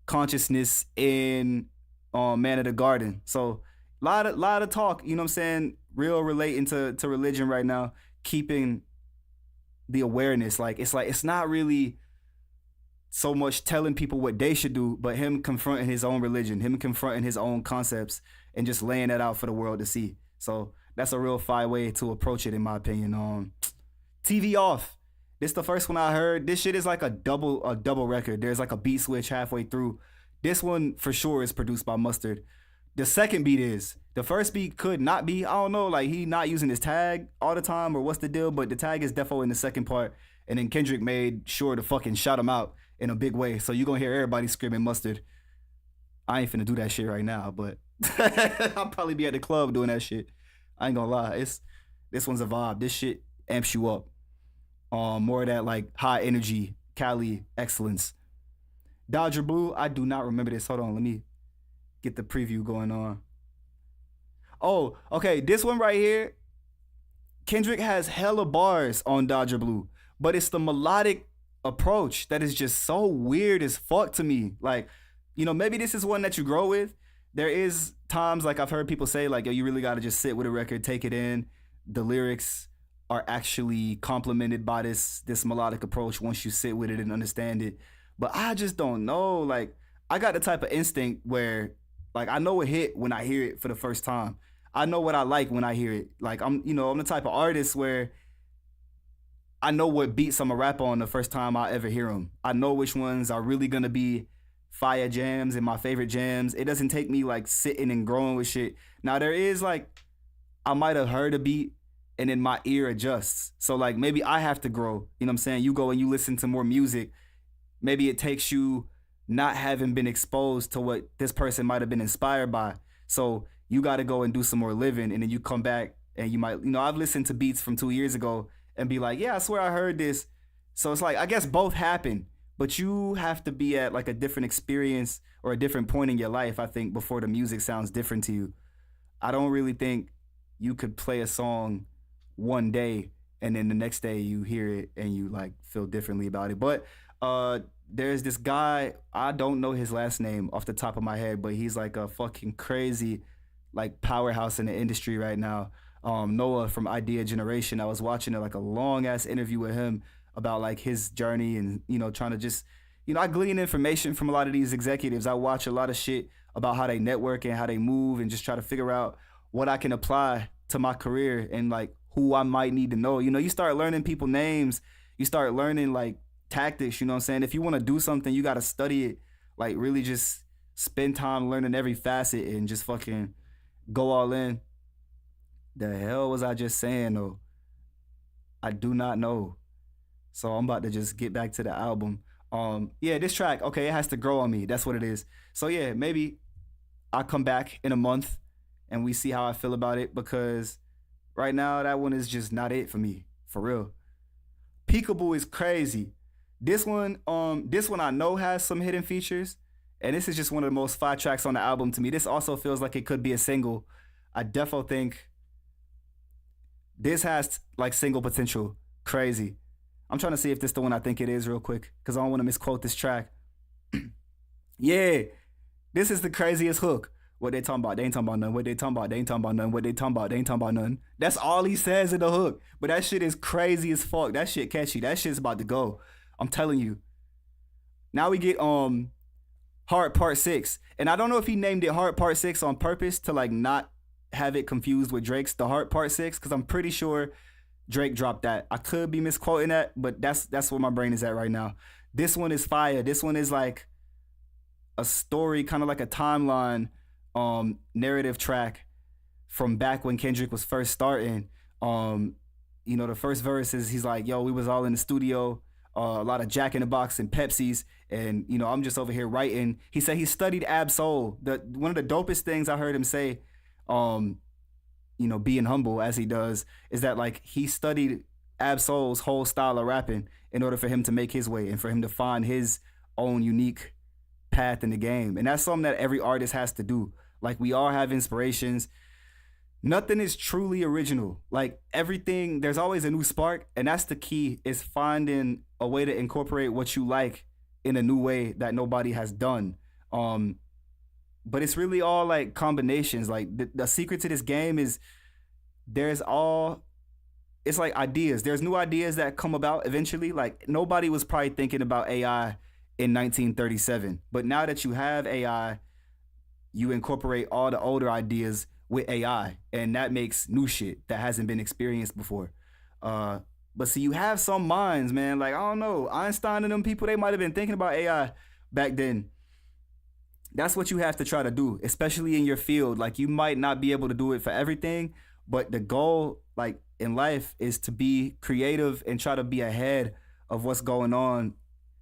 consciousness in Man of the Garden. So lot of talk, you know what I'm saying, real relating to religion right now, keeping the awareness. Like it's not really so much telling people what they should do, but him confronting his own religion, him confronting his own concepts and just laying that out for the world to see. So that's a real fire way to approach it, in my opinion. TV Off. This the first one I heard. This shit is like a double record. There's like a beat switch halfway through. This one for sure is produced by Mustard. The second beat is. The first beat could not be. I don't know, like he not using his tag all the time or what's the deal, but the tag is defo in the second part. And then Kendrick made sure to fucking shout him out in a big way. So you're gonna hear everybody screaming Mustard. I ain't finna do that shit right now, but I'll probably be at the club doing that shit. I ain't gonna lie. This one's a vibe. This shit amps you up. More of that like high energy, Cali excellence. Dodger Blue, I do not remember this. Hold on, let me get the preview going on. Oh, okay, this one right here, Kendrick has hella bars on Dodger Blue, but it's the melodic approach that is just so weird as fuck to me. Like, maybe this is one that you grow with. There is times like I've heard people say like, yo, you really got to just sit with a record, take it in. The lyrics are actually complemented by this melodic approach once you sit with it and understand it. But I just don't know. Like, I got the type of instinct where like I know a hit when I hear it for the first time. I know what I like when I hear it. Like I'm the type of artist where I know what beats I'm gonna rap on the first time I ever hear them. I know which ones are really gonna be fire jams and my favorite jams. It doesn't take me like sitting and growing with shit. Now there is like, I might have heard a beat and then my ear adjusts. So like maybe I have to grow. You know what I'm saying? You go and you listen to more music. Maybe it takes you not having been exposed to what this person might have been inspired by. So you got to go and do some more living, and then you come back and you might, I've listened to beats from 2 years ago and be like, yeah, I swear I heard this. So it's like, I guess both happen, but you have to be at like a different experience or a different point in your life, I think, before the music sounds different to you. I don't really think you could play a song one day and then the next day you hear it and you like feel differently about it. But there's this guy, I don't know his last name off the top of my head, but he's like a fucking crazy like powerhouse in the industry right now. Noah from Idea Generation. I was watching like a long ass interview with him about like his journey and trying to just I glean information from a lot of these executives. I watch a lot of shit about how they network and how they move and just try to figure out what I can apply to my career and like who I might need to know. You start learning people names, you start learning like tactics, you know what I'm saying? If you want to do something, you got to study it, like really just spend time learning every facet and just fucking go all in. The hell was I just saying though? I do not know. So I'm about to just get back to the album. Yeah, this track, okay, it has to grow on me. That's what it is. So yeah, maybe I'll come back in a month and we see how I feel about it, because right now that one is just not it for me, for real. Peekaboo is crazy. This one I know has some hidden features, and this is just one of the most fire tracks on the album to me. This also feels like it could be a single. I definitely think this has like single potential. Crazy. I'm trying to see if this is the one I think it is real quick, because I don't want to misquote this track. Yeah, this is the craziest hook. What they talking about? They ain't talking about none. What they talking about? They ain't talking about none. What they talking about? They ain't talking about none. That's all he says in the hook. But that shit is crazy as fuck. That shit catchy. That shit's about to go. I'm telling you. Now we get Heart Part 6. And I don't know if he named it Heart Part 6 on purpose to like not have it confused with Drake's The Heart Part 6, because I'm pretty sure Drake dropped that. I could be misquoting that, but that's where my brain is at right now. This one is fire. This one is like a story, kind of like a timeline narrative track from back when Kendrick was first starting. The first verse is he's like, yo, we was all in the studio, a lot of Jack in the Box and Pepsis, and I'm just over here writing. He said he studied Ab Soul. One of the dopest things I heard him say, being humble as he does, is that like he studied Ab Soul's whole style of rapping in order for him to make his way and for him to find his own unique path in the game. And that's something that every artist has to do. Like, we all have inspirations. Nothing is truly original. Like, everything, there's always a new spark, and that's the key, is finding a way to incorporate what you like in a new way that nobody has done. But it's really all like combinations. Like the secret to this game is it's like ideas. There's new ideas that come about eventually. Like, nobody was probably thinking about AI in 1937. But now that you have AI, you incorporate all the older ideas with AI, and that makes new shit that hasn't been experienced before. But see, you have some minds, man. Like, I don't know, Einstein and them people, they might have been thinking about AI back then. That's what you have to try to do, especially in your field. Like, you might not be able to do it for everything, but the goal, like, in life is to be creative and try to be ahead of what's going on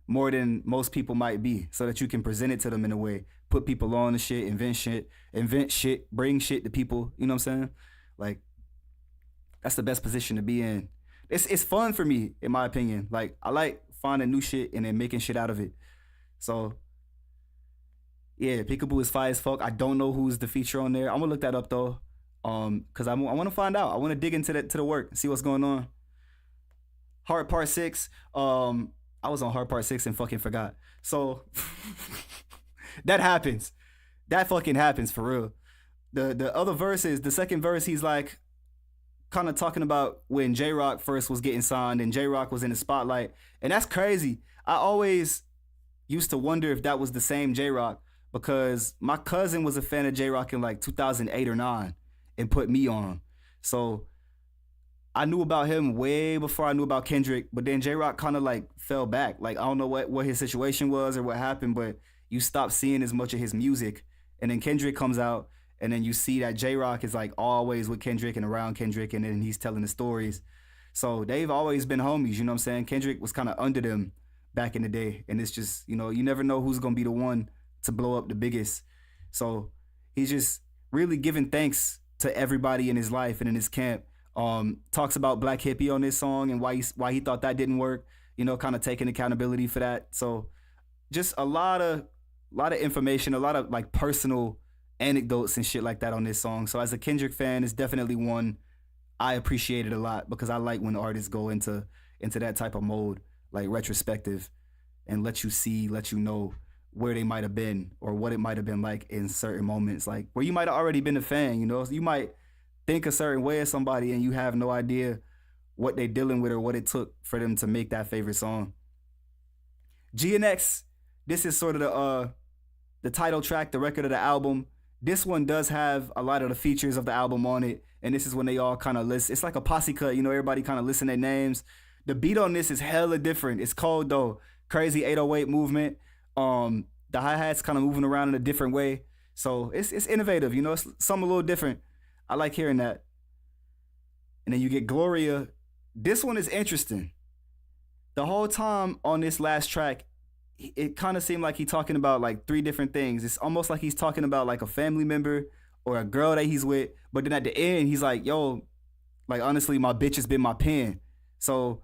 more than most people might be, so that you can present it to them in a way, put people on the shit, invent shit, bring shit to people. You know what I'm saying? Like, that's the best position to be in. It's fun for me, in my opinion. Like, I like finding new shit and then making shit out of it. So yeah, Peekaboo is fire as fuck. I don't know who's the feature on there. I'm gonna look that up though, cause I want to find out. I want to dig into the work and see what's going on. Heart Part 6. I was on Heart Part 6 and fucking forgot. So That happens. That fucking happens for real. The other verses, the second verse, he's like kind of talking about when J Rock first was getting signed and J Rock was in the spotlight. And that's crazy. I always used to wonder if that was the same J Rock because my cousin was a fan of J Rock in like 2008 or 9 and put me on. So I knew about him way before I knew about Kendrick, but then J Rock kind of like fell back. Like I don't know what his situation was or what happened, but you stop seeing as much of his music. And then Kendrick comes out, and then you see that J Rock is like always with Kendrick and around Kendrick, and then he's telling the stories. So they've always been homies, you know what I'm saying? Kendrick was kind of under them back in the day, and it's just, you know, you never know who's gonna be the one to blow up the biggest. So he's just really giving thanks to everybody in his life and in his camp. Talks about Black Hippie on this song and why he thought that didn't work, you know, kind of taking accountability for that. So just a lot of information, a lot of like personal anecdotes and shit like that on this song. So as a Kendrick fan, it's definitely one I appreciated a lot because I like when artists go into that type of mode, like retrospective, and let you know where they might have been or what it might have been like in certain moments, like where you might have already been a fan, you know, you might think a certain way of somebody and you have no idea what they're dealing with or what it took for them to make that favorite song. GNX, this is sort of the title track, the record of the album. This one does have a lot of the features of the album on it, and this is when they all kind of list. It's like a posse cut, you know, everybody kind of listen their names. The beat on this is hella different. It's cold though. Crazy 808 movement. The hi-hats kind of moving around in a different way. So it's innovative, you know, it's something a little different. I like hearing that. And then you get Gloria. This one is interesting. The whole time on this last track, it kind of seemed like he's talking about like 3 different things. It's almost like he's talking about like a family member or a girl that he's with. But then at the end, he's like, yo, like honestly, my bitch has been my pen. So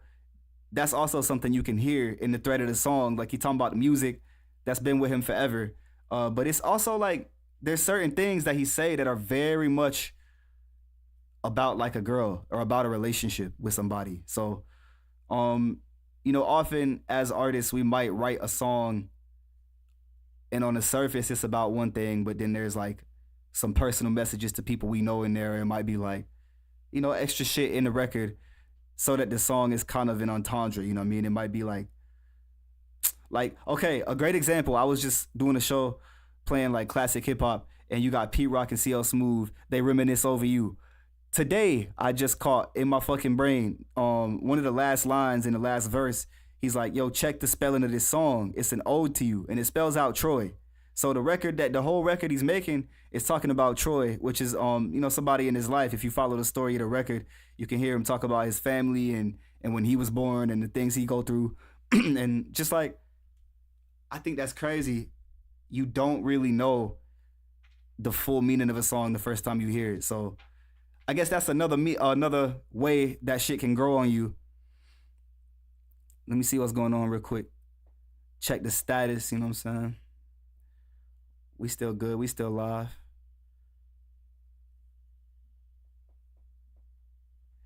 that's also something you can hear in the thread of the song. Like he's talking about the music that's been with him forever. But it's also like there's certain things that he say that are very much about like a girl or about a relationship with somebody. So, you know, often as artists, we might write a song and on the surface, it's about one thing, but then there's like some personal messages to people we know in there. It might be like, you know, extra shit in the record so that the song is kind of an entendre, you know what I mean? It might be like, okay, a great example. I was just doing a show playing like classic hip hop and you got Pete Rock and CL Smooth. They reminisce over you. Today, I just caught in my fucking brain, one of the last lines in the last verse, he's like, yo, check the spelling of this song. It's an ode to you. And it spells out Troy. So the whole record he's making is talking about Troy, which is, you know, somebody in his life. If you follow the story of the record, you can hear him talk about his family and when he was born and the things he go through. And just like, I think that's crazy. You don't really know the full meaning of a song the first time you hear it. So I guess that's another way that shit can grow on you. Let me see what's going on real quick. Check the status, you know what I'm saying? We still good, we still live.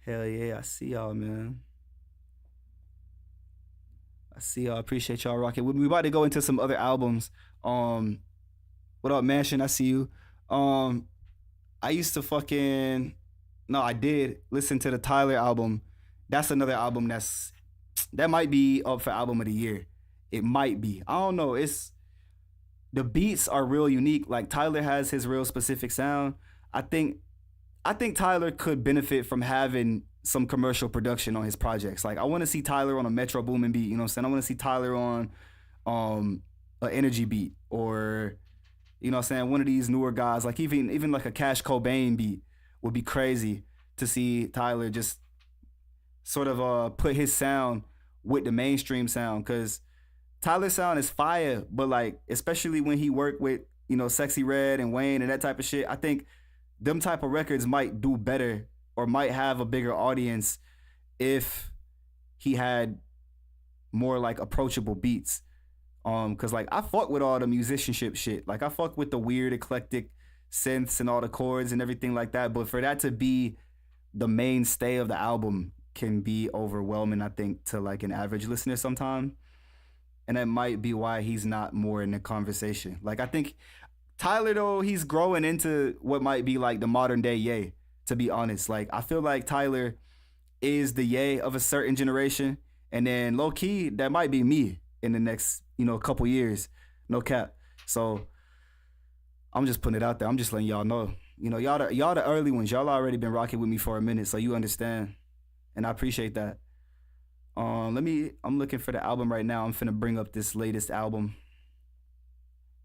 Hell yeah, I see y'all, man. I see y'all, appreciate y'all rocking. We about to go into some other albums. What up, Mansion? I see you. I used to I did listen to the Tyler album. That's another album that might be up for album of the year. It might be. I don't know. The beats are real unique. Like Tyler has his real specific sound. I think Tyler could benefit from having some commercial production on his projects. Like I want to see Tyler on a Metro Boomin beat, you know what I'm saying? I want to see Tyler on an Energy beat or, you know what I'm saying, one of these newer guys, like even like a Cash Cobain beat would be crazy to see Tyler just sort of put his sound with the mainstream sound, because Tyler's sound is fire, but like especially when he worked with, you know, Sexy Red and Wayne and that type of shit, I think them type of records might do better or might have a bigger audience if he had more like approachable beats. Cause like I fuck with all the musicianship shit. Like I fuck with the weird eclectic synths and all the chords and everything like that. But for that to be the mainstay of the album can be overwhelming, I think, to like an average listener sometimes. And that might be why he's not more in the conversation. Like, I think Tyler, though, he's growing into what might be like the modern day Ye, to be honest. Like, I feel like Tyler is the Ye of a certain generation. And then low key, that might be me in the next, couple years. No cap. So I'm just putting it out there. I'm just letting y'all know. Y'all the early ones. Y'all already been rocking with me for a minute, so you understand. And I appreciate that. I'm looking for the album right now. I'm finna bring up this latest album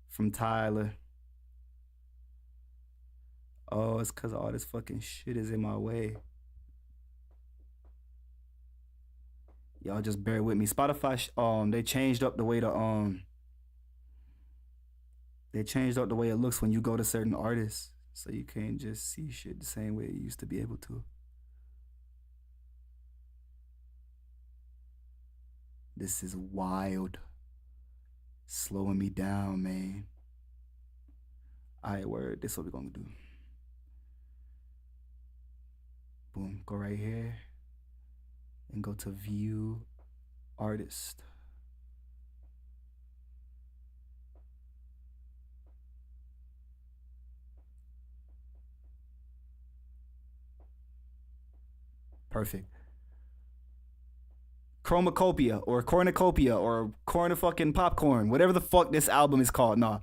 from Tyler. Oh, it's cause all this fucking shit is in my way. Y'all just bear with me. Spotify, they changed up the way it looks when you go to certain artists, so you can't just see shit the same way you used to be able to. This is wild. Slowing me down, man. Alright, word. This is what we're gonna do. Boom. Go right here and go to view artist. Perfect. Chromacopia or Cornucopia or Corn fucking Popcorn, whatever the fuck this album is called. No.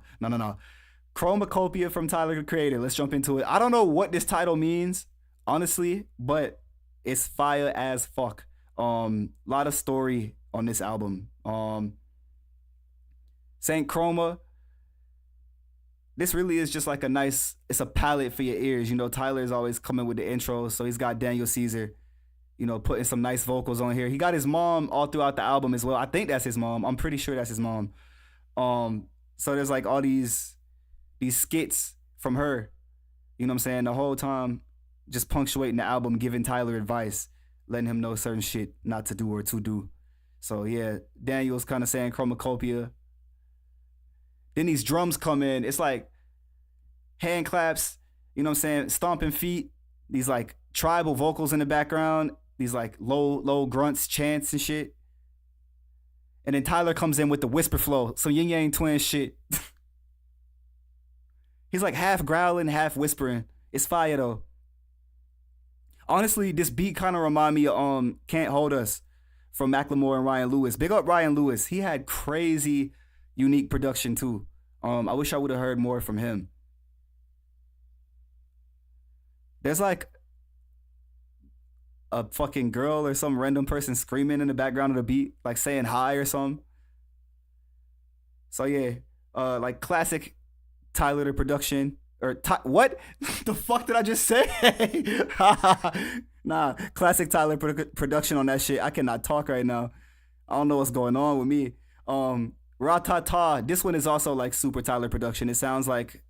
Chromacopia from Tyler the Creator. Let's jump into it. I don't know what this title means, honestly, but it's fire as fuck. Lot of story on this album. Saint Chroma. This really is just like it's a palette for your ears. Tyler is always coming with the intro, so he's got Daniel Caesar, putting some nice vocals on here. He got his mom all throughout the album as well. I think that's his mom. I'm pretty sure that's his mom. So there's like all these skits from her, you know what I'm saying, the whole time just punctuating the album, giving Tyler advice, letting him know certain shit not to do or to do. So yeah, Daniel's kind of saying Chromacopia. Then these drums come in. It's like hand claps, you know what I'm saying, stomping feet, these like tribal vocals in the background, these like low grunts, chants and shit. And then Tyler comes in with the whisper flow, some yin yang twin shit. He's like half growling, half whispering. It's fire though. Honestly, this beat kind of remind me of Can't Hold Us from Macklemore and Ryan Lewis. Big up Ryan Lewis. He had crazy, unique production too. I wish I would have heard more from him. There's like a fucking girl or some random person screaming in the background of the beat, like saying hi or something. So yeah, like classic Tyler the production. What the fuck did I just say? Nah, classic Tyler production on that shit. I cannot talk right now. I don't know what's going on with me. Ratata. This one is also like super Tyler production. It sounds like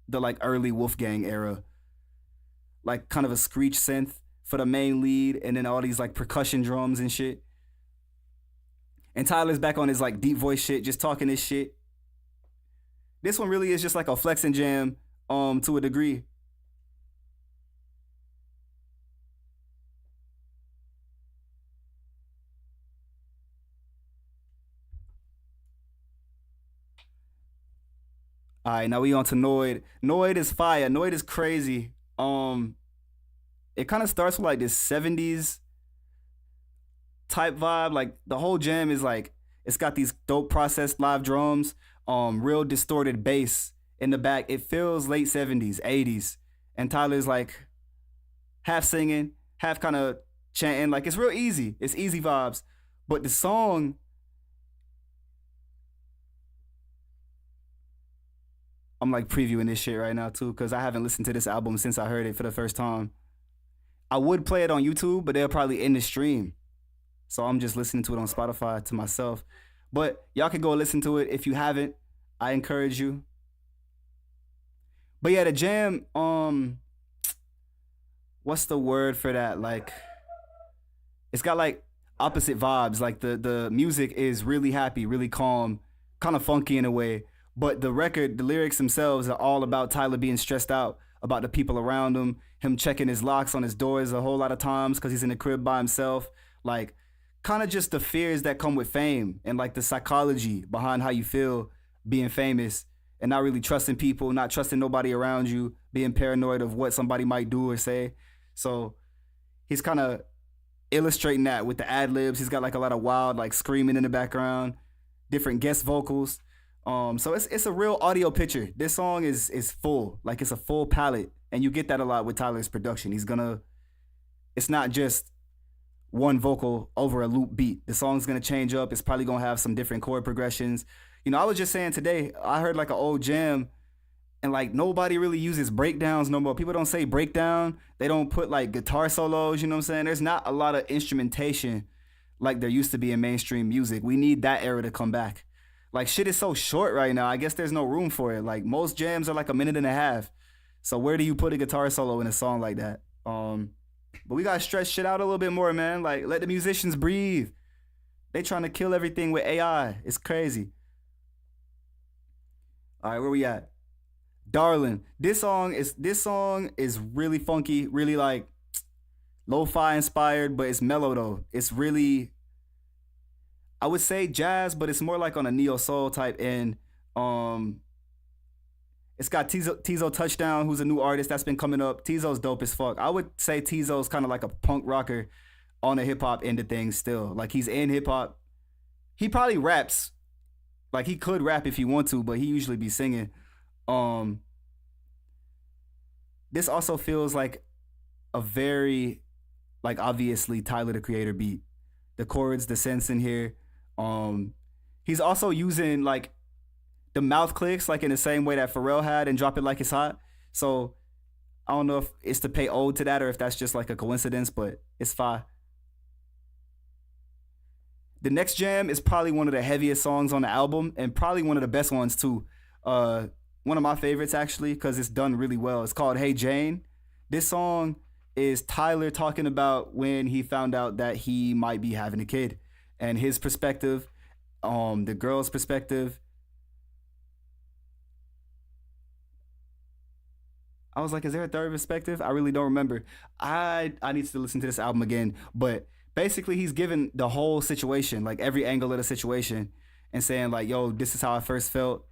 the like early Wolfgang era, like kind of a screech synth for the main lead, and then all these like percussion drums and shit. And Tyler's back on his like deep voice shit, just talking this shit. This one really is just like a flexing jam, to a degree. All right, now we on to Noid. Noid is fire. Noid is crazy. It kind of starts with like this 70s type vibe. Like the whole jam is like, it's got these dope processed live drums, real distorted bass in the back. It feels late 70s, 80s. And Tyler's like half singing, half kind of chanting. Like it's real easy. It's easy vibes. But the song, I'm like previewing this shit right now too, because I haven't listened to this album since I heard it for the first time. I would play it on YouTube, but they'll probably end the stream. So I'm just listening to it on Spotify to myself. But y'all can go listen to it if you haven't. I encourage you. But yeah, the jam, what's the word for that? Like, it's got like opposite vibes. Like the music is really happy, really calm, kind of funky in a way. But the record, the lyrics themselves are all about Tyler being stressed out about the people around him checking his locks on his doors a whole lot of times because he's in the crib by himself. Like, kind of just the fears that come with fame and like the psychology behind how you feel being famous and not really trusting people, not trusting nobody around you, being paranoid of what somebody might do or say. So he's kind of illustrating that with the ad libs. He's got like a lot of wild like screaming in the background, different guest vocals. So it's a real audio picture. This song is full, like it's a full palette, and you get that a lot with Tyler's production. It's not just one vocal over a loop beat. The song's gonna change up. It's probably gonna have some different chord progressions. You know, I was just saying today, I heard like an old jam, and like nobody really uses breakdowns no more. People don't say breakdown. They don't put like guitar solos, you know what I'm saying? There's not a lot of instrumentation like there used to be in mainstream music. We need that era to come back. Like shit is so short right now. I guess there's no room for it. Like most jams are like a minute and a half. So where do you put a guitar solo in a song like that? But we gotta stretch shit out a little bit more, man. Like let the musicians breathe. They trying to kill everything with AI. It's crazy. All right, where we at? Darling. This song is really funky, really like lo-fi inspired, but it's mellow though. It's really, I would say jazz, but it's more like on a neo soul type end. It's got Tizo Touchdown, who's a new artist that's been coming up. Tizo's dope as fuck. I would say Tizo's kind of like a punk rocker on the hip hop end of things still. Like he's in hip hop. He probably raps. Like he could rap if he want to, but he usually be singing. This also feels like a very like obviously Tyler the Creator beat. The chords, the sense in here. He's also using like the mouth clicks like in the same way that Pharrell had and Drop It Like It's Hot. So I don't know if it's to pay ode to that or if that's just like a coincidence, but it's fine. The next jam is probably one of the heaviest songs on the album and probably one of the best ones too. One of my favorites actually because it's done really well. It's called Hey Jane. This song is Tyler talking about when he found out that he might be having a kid and his perspective, the girl's perspective. I was like, is there a third perspective? I really don't remember. I need to listen to this album again. But basically, he's given the whole situation, like every angle of the situation, and saying like, yo, this is how I first felt.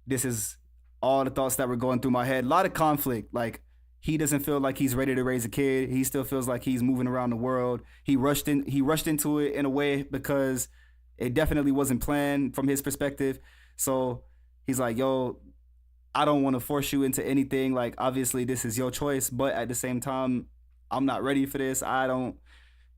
This is all the thoughts that were going through my head. A lot of conflict. Like, he doesn't feel like he's ready to raise a kid. He still feels like he's moving around the world. He rushed into it in a way because it definitely wasn't planned from his perspective. So he's like, yo, I don't want to force you into anything. Like, obviously, this is your choice, but at the same time, I'm not ready for this. I don't,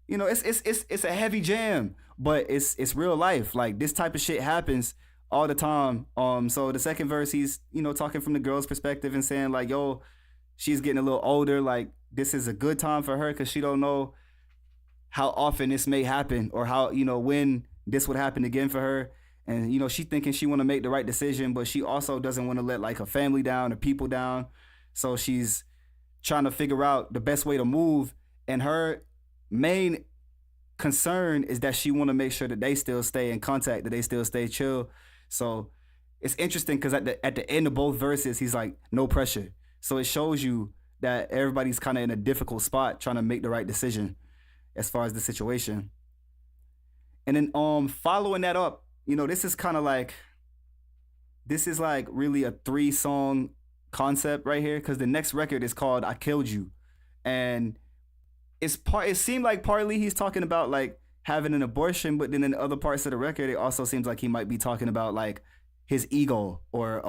you know, it's a heavy jam, but it's real life. Like, this type of shit happens all the time. So the second verse, he's, you know, talking from the girl's perspective and saying like, yo, she's getting a little older. Like, this is a good time for her because she don't know how often this may happen or how, you know, when this would happen again for her. And, you know, she thinking she want to make the right decision, but she also doesn't want to let like her family down or people down. So she's trying to figure out the best way to move. And her main concern is that she want to make sure that they still stay in contact, that they still stay chill. So it's interesting because at the end of both verses, he's like, no pressure. So it shows you that everybody's kind of in a difficult spot trying to make the right decision as far as the situation. And then following that up, you know, this is like really a 3-song concept right here because the next record is called I Killed You. And it seemed like partly he's talking about like having an abortion, but then in other parts of the record, it also seems like he might be talking about like his ego or,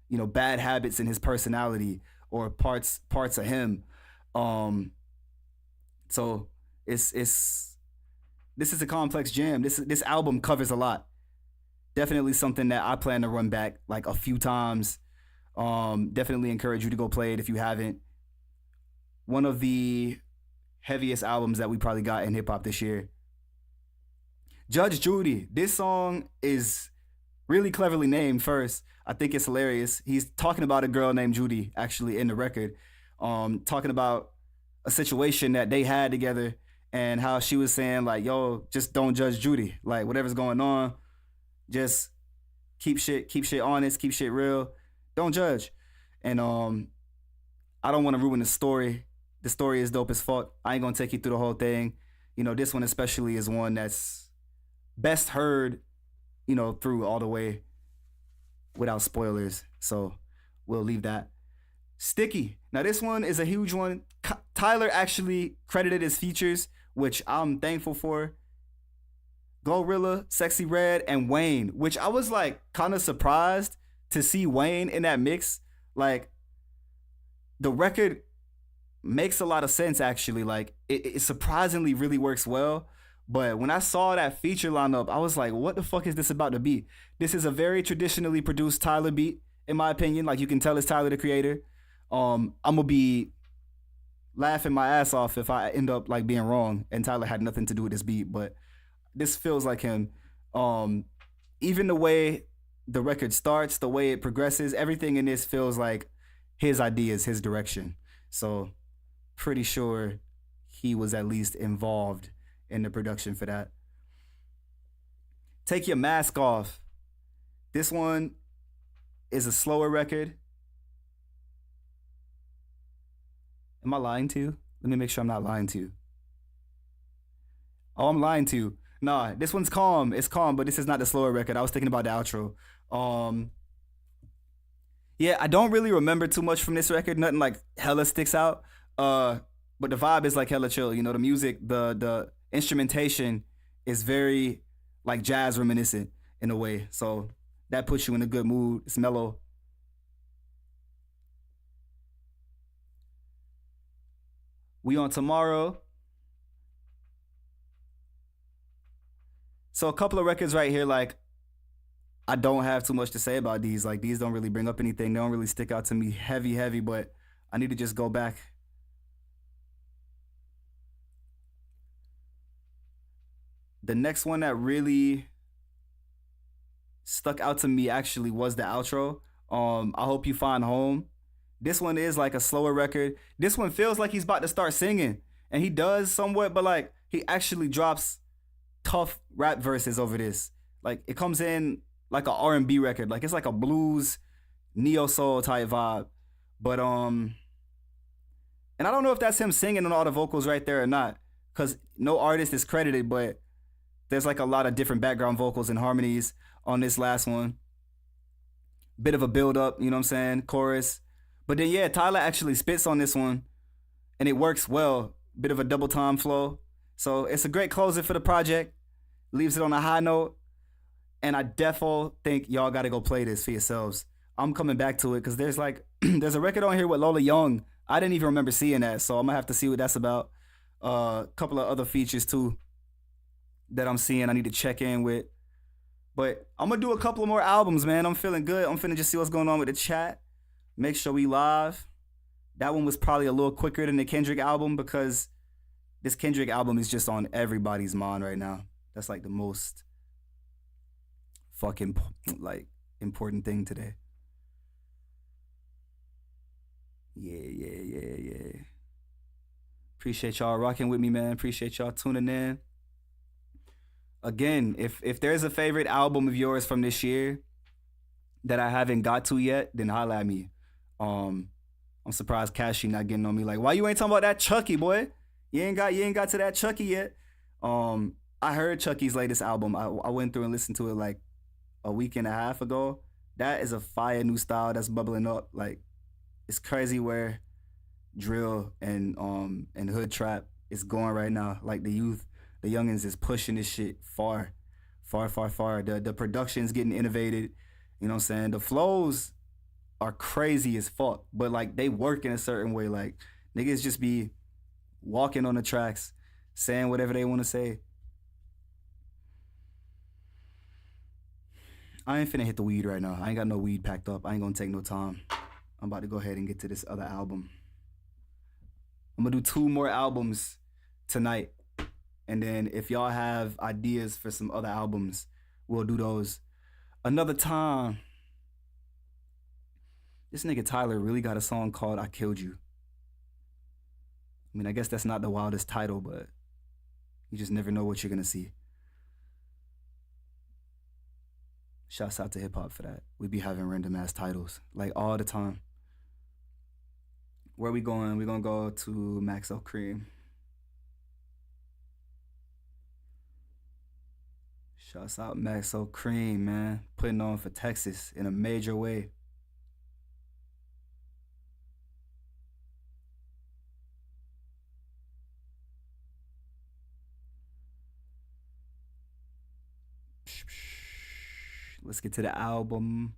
you know, bad habits in his personality or parts of him. So this is a complex jam. This album covers a lot. Definitely something that I plan to run back like a few times. Definitely encourage you to go play it if you haven't. One of the heaviest albums that we probably got in hip hop this year. Judge Judy. This song is really cleverly named first. I think it's hilarious. He's talking about a girl named Judy actually in the record. Talking about a situation that they had together and how she was saying like, yo, just don't judge Judy. Like whatever's going on, just keep shit honest, keep shit real. Don't judge. And I don't want to ruin the story. The story is dope as fuck. I ain't gonna take you through the whole thing. this one especially is one that's best heard, through all the way without spoilers. So we'll leave that. Sticky. Now this one is a huge one. Tyler actually credited his features, which I'm thankful for. Glorilla, Sexy Red, and Wayne, which I was like kind of surprised to see Wayne in that mix. Like the record makes a lot of sense actually. Like it surprisingly really works well. But when I saw that feature lineup, I was like, what the fuck is this about to be? This is a very traditionally produced Tyler beat, in my opinion. Like you can tell it's Tyler the creator. I'm gonna be laughing my ass off if I end up like being wrong and Tyler had nothing to do with this beat, but this feels like him. Even the way the record starts, the way it progresses, everything in this feels like his ideas, his direction. So pretty sure he was at least involved in the production for that. Take Your Mask Off. This one is a slower record. Am I lying to you? Let me make sure I'm not lying to you. Oh, I'm lying to you. Nah, this one's calm. It's calm, but this is not the slower record. I was thinking about the outro. Yeah, I don't really remember too much from this record. Nothing like hella sticks out. But the vibe is like hella chill. The music, the instrumentation is very like jazz reminiscent in a way. So that puts you in a good mood. It's mellow. We On Tomorrow. So a couple of records right here, like I don't have too much to say about these. Like these don't really bring up anything. They don't really stick out to me heavy, but I need to just go back. The next one that really stuck out to me actually was the outro. I Hope You Find Home. This one is like a slower record. This one feels like he's about to start singing, and he does somewhat, but like he actually drops tough rap verses over this. Like it comes in like a R&B record. Like it's like a blues, neo soul type vibe. But and I don't know if that's him singing on all the vocals right there or not, because no artist is credited, but there's like a lot of different background vocals and harmonies on this last one. Bit of a build up, you know what I'm saying? Chorus. But then yeah, Tyler actually spits on this one and it works well. Bit of a double time flow. So it's a great closer for the project. Leaves it on a high note. And I defo think y'all gotta go play this for yourselves. I'm coming back to it because there's like there's a record on here with Lola Young. I didn't even remember seeing that, so I'm gonna have to see what that's about. A couple of other features too that I'm seeing I need to check in with. But I'm gonna do a couple of more albums, man. I'm feeling good. I'm finna just see what's going on with the chat. Make sure we live. That one was probably a little quicker than the Kendrick album because this Kendrick album is just on everybody's mind right now. That's like the most fucking like important thing today. Yeah. Appreciate y'all rocking with me, man. Appreciate y'all tuning in. Again, if there's a favorite album of yours from this year that I haven't got to yet, then holla at me. I'm surprised Cashy not getting on me. Like, why you ain't talking about that Chucky, boy? You ain't got to that Chucky yet. I heard Chucky's latest album. I went through and listened to it like a week and a half ago. That is a fire new style that's bubbling up. Like, it's crazy where drill and hood trap is going right now. Like the youth, the youngins is pushing this shit far. The production's getting innovated. You know what I'm saying? The flows are crazy as fuck, but like they work in a certain way. Like niggas just be walking on the tracks, saying whatever they want to say. I ain't finna hit the weed right now. I ain't got no weed packed up. I ain't gonna take no time. I'm about to go ahead and get to this other album. I'm gonna do 2 more albums tonight. And then if y'all have ideas for some other albums, we'll do those another time. This nigga Tyler really got a song called I Killed You. I mean, I guess that's not the wildest title, but you just never know what you're gonna see. Shouts out to hip hop for that. We be having random ass titles, like all the time. Where we going? We're gonna go to Maxo Cream. Shouts out Maxo Cream, man. Putting on for Texas in a major way. Let's get to the album.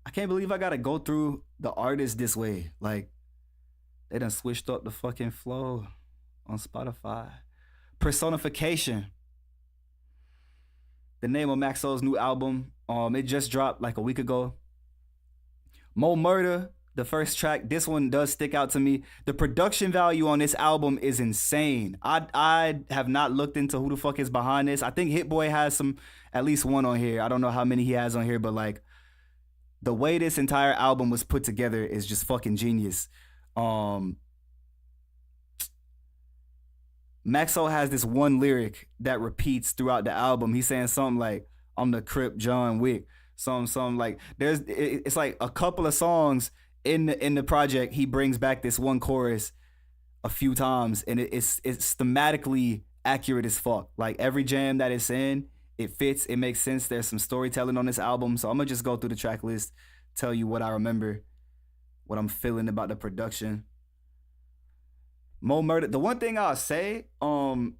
I can't believe I gotta go through the artist this way. Like, they done switched up the fucking flow on Spotify. Personification. The name of Maxo's new album. It just dropped like a week ago. Mo Murder, the first track. This one does stick out to me. The production value on this album is insane. I have not looked into who the fuck is behind this. I think Hit Boy has at least one on here. I don't know how many he has on here, but like the way this entire album was put together is just fucking genius. Maxo has this one lyric that repeats throughout the album. He's saying something like, "I'm the Crip John Wick." Something like it's like a couple of songs in the project. He brings back this one chorus a few times, and it's thematically accurate as fuck. Like every jam that it's in, it fits. It makes sense. There's some storytelling on this album, so I'm gonna just go through the track list, tell you what I remember, what I'm feeling about the production. Mo Murder. The one thing I'll say, they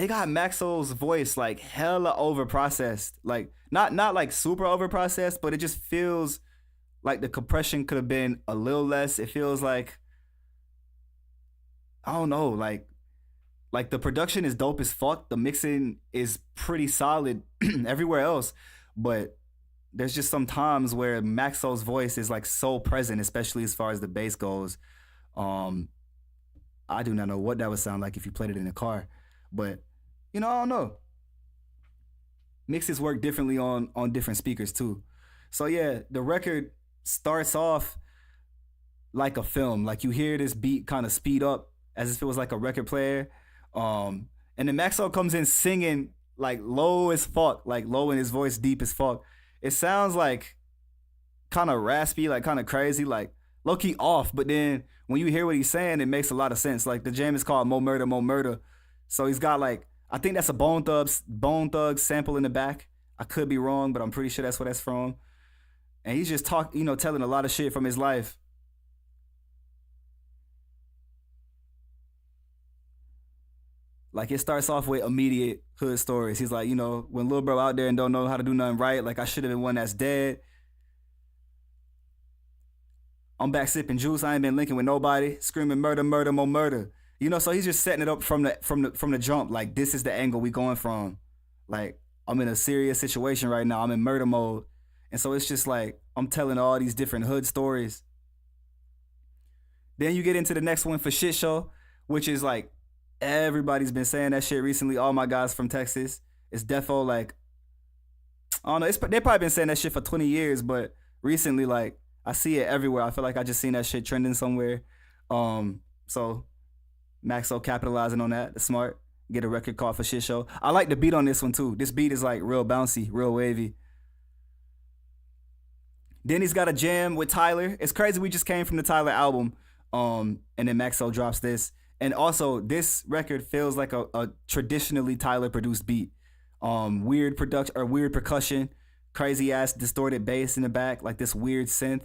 got Maxo's voice like hella over processed. Like not like super over processed, but it just feels like the compression could have been a little less. It feels like, I don't know, like the production is dope as fuck. The mixing is pretty solid everywhere else, but there's just some times where Maxo's voice is like so present, especially as far as the bass goes. I do not know what that would sound like if you played it in a car, but I don't know. Mixes work differently on different speakers too. So yeah, the record starts off like a film. Like you hear this beat kind of speed up as if it was like a record player. And then Maxo comes in singing like low as fuck, like low in his voice, deep as fuck. It sounds like kind of raspy, like kind of crazy, like low-key off. But then when you hear what he's saying, it makes a lot of sense. Like the jam is called Mo Murder, Mo Murder. So he's got like, I think that's a Bone Thugs sample in the back. I could be wrong, but I'm pretty sure that's where that's from. And he's just telling a lot of shit from his life. Like it starts off with immediate hood stories. He's like, when little bro out there and don't know how to do nothing right, like I should have been one that's dead. I'm back sipping juice. I ain't been linking with nobody. Screaming murder, murder, more murder. So he's just setting it up from the jump. Like this is the angle we going from. Like I'm in a serious situation right now. I'm in murder mode. And so it's just like I'm telling all these different hood stories. Then you get into the next one for Shit Show, which is like everybody's been saying that shit recently. All my guys from Texas. It's defo like, I don't know. They probably been saying that shit for 20 years, but recently like I see it everywhere. I feel like I just seen that shit trending somewhere. So Maxo capitalizing on that. That's smart. Get a record called for Shit Show. I like the beat on this one too. This beat is like real bouncy, real wavy. Then he's got a jam with Tyler. It's crazy we just came from the Tyler album. And then Maxo drops this. And also this record feels like a traditionally Tyler produced beat. Weird production or weird percussion, crazy ass distorted bass in the back, like this weird synth.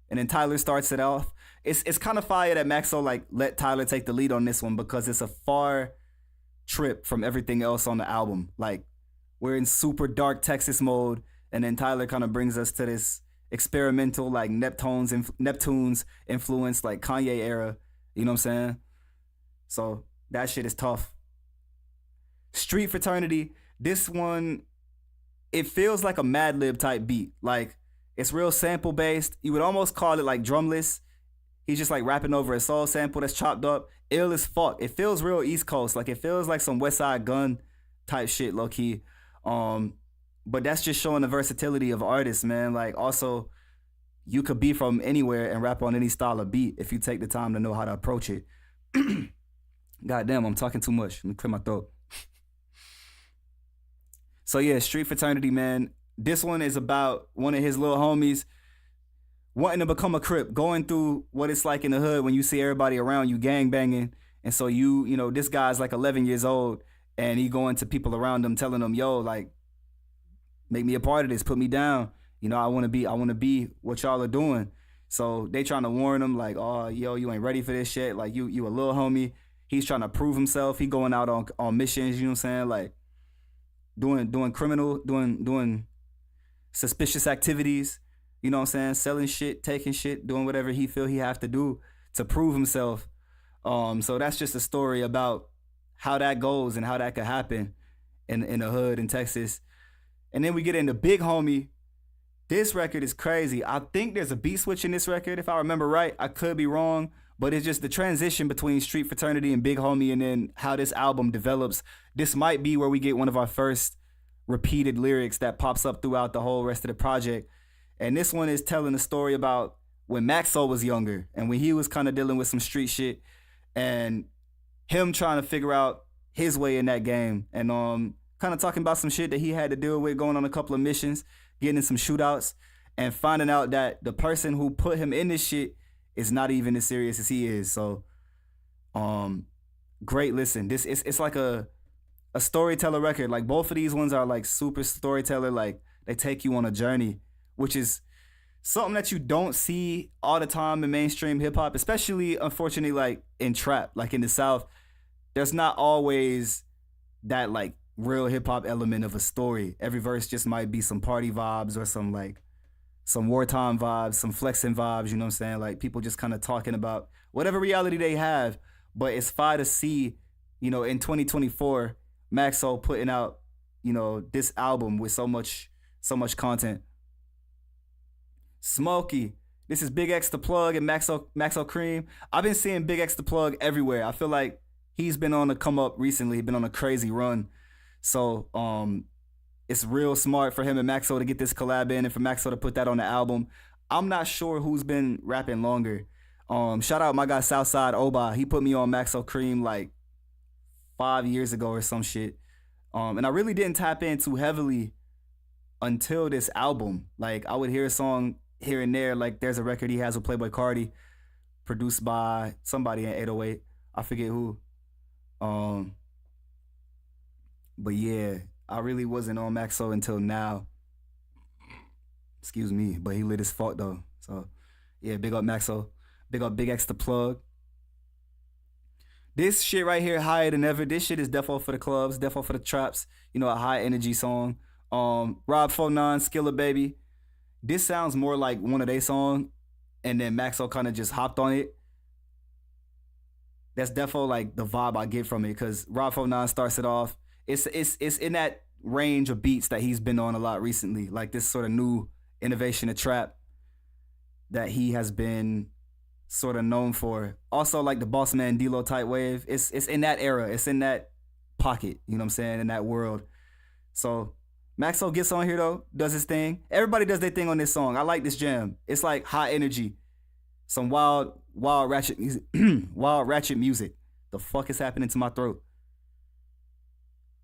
And then Tyler starts it off. It's kind of fire that Maxo like let Tyler take the lead on this one because it's a far trip from everything else on the album. Like we're in super dark Texas mode, and then Tyler kind of brings us to this experimental like Neptune's influence, like Kanye era. You know what I'm saying? So that shit is tough. Street Fraternity. This one, it feels like a Mad Lib type beat. Like it's real sample based. You would almost call it like drumless. He's just like rapping over a soul sample that's chopped up. Ill as fuck. It feels real East Coast. Like it feels like some West Side Gun type shit, low key. But that's just showing the versatility of artists, man. Like also, you could be from anywhere and rap on any style of beat if you take the time to know how to approach it. Goddamn, I'm talking too much. Let me clear my throat. So yeah, Street Fraternity, man. This one is about one of his little homies wanting to become a Crip, going through what it's like in the hood when you see everybody around you gang banging. And so this guy's like 11 years old and he going to people around him telling them, yo, like, make me a part of this, put me down. You know, I want to be what y'all are doing. So they trying to warn him like, oh, yo, you ain't ready for this shit. Like you a little homie. He's trying to prove himself. He going out on missions, you know what I'm saying? Like doing suspicious activities, you know what I'm saying? Selling shit, taking shit, doing whatever he feel he have to do to prove himself. So that's just a story about how that goes and how that could happen in the hood in Texas. And then we get into Big Homie. This record is crazy. I think there's a beat switch in this record, if I remember right. I could be wrong, but it's just the transition between Street Fraternity and Big Homie and then how this album develops. This might be where we get one of our first repeated lyrics that pops up throughout the whole rest of the project. And this one is telling a story about when Maxo was younger and when he was kind of dealing with some street shit and him trying to figure out his way in that game and kind of talking about some shit that he had to deal with, going on a couple of missions, getting in some shootouts, and finding out that the person who put him in this shit is not even as serious as he is. So, great listen. This it's like a storyteller record. Like both of these ones are like super storyteller. Like they take you on a journey, which is something that you don't see all the time in mainstream hip hop, especially unfortunately like in trap, like in the South. There's not always that like real hip hop element of a story. Every verse just might be some party vibes or some wartime vibes, some flexing vibes, you know what I'm saying? Like people just kind of talking about whatever reality they have. But it's fine to see, you know, in 2024, Maxo putting out, you know, this album with so much content. Smokey. This is Big X the Plug and Maxo Cream. I've been seeing Big X the Plug everywhere. I feel like he's been on the come up recently. He's been on a crazy run. So it's real smart for him and Maxo to get this collab in and for Maxo to put that on the album. I'm not sure who's been rapping longer. Shout out my guy Southside Oba. He put me on Maxo Cream like 5 years ago or some shit. And I really didn't tap in too heavily until this album. Like I would hear a song here and there. Like there's a record he has with Playboi Carti produced by somebody in 808. I forget who. But yeah, I really wasn't on Maxo until now. Excuse me, but he lit his fault though. So yeah, big up Maxo. Big up Big X the Plug. This shit right here, higher than ever. This shit is defo for the clubs, defo for the traps. You know, a high energy song. Rob 49, Skilla Baby. This sounds more like one of their songs, and then Maxo kind of just hopped on it. That's defo like the vibe I get from it, because Rob 49 starts it off. It's in that range of beats that he's been on a lot recently, like this sort of new innovation of trap that he has been sort of known for. Also like the Boss Man D-Lo type wave. It's in that era. It's in that pocket, you know what I'm saying, in that world. So Maxo gets on here though, does his thing. Everybody does their thing on this song. I like this jam. It's like high energy. Some wild ratchet music. Wild ratchet music. The fuck is happening to my throat?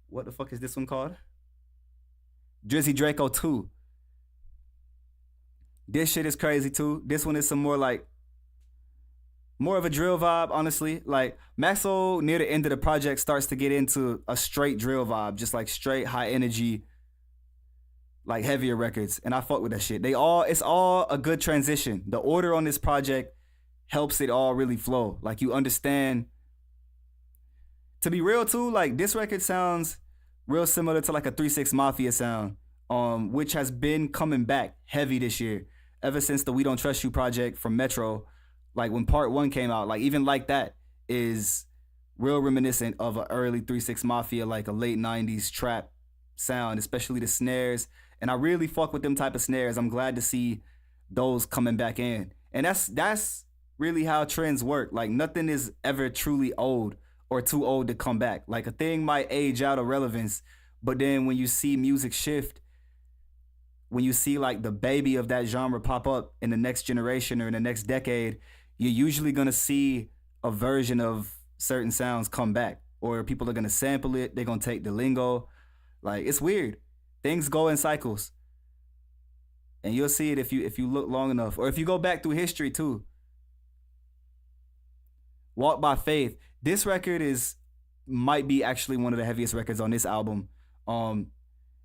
What the fuck is this one called? Drizzy Draco 2. This shit is crazy too. This one is some more of a drill vibe, honestly. Like Maxo near the end of the project starts to get into a straight drill vibe, just like straight high energy, like heavier records. And I fuck with that shit. It's all a good transition. The order on this project helps it all really flow. Like you understand. To be real too, like this record sounds real similar to like a 3-6 Mafia sound, which has been coming back heavy this year. Ever since the We Don't Trust You project from Metro, like when part 1 came out, like even like that is real reminiscent of an early 3-6 Mafia, like a late 90s trap sound, especially the snares. And I really fuck with them type of snares. I'm glad to see those coming back in. And that's really how trends work. Like nothing is ever truly old or too old to come back. Like a thing might age out of relevance, but then when you see music shift, when you see like the baby of that genre pop up in the next generation or in the next decade, you're usually gonna see a version of certain sounds come back, or people are gonna sample it. They're gonna take the lingo. Like it's weird. Things go in cycles, and you'll see it if you look long enough, or if you go back through history too. Walk by Faith. This record is might be actually one of the heaviest records on this album.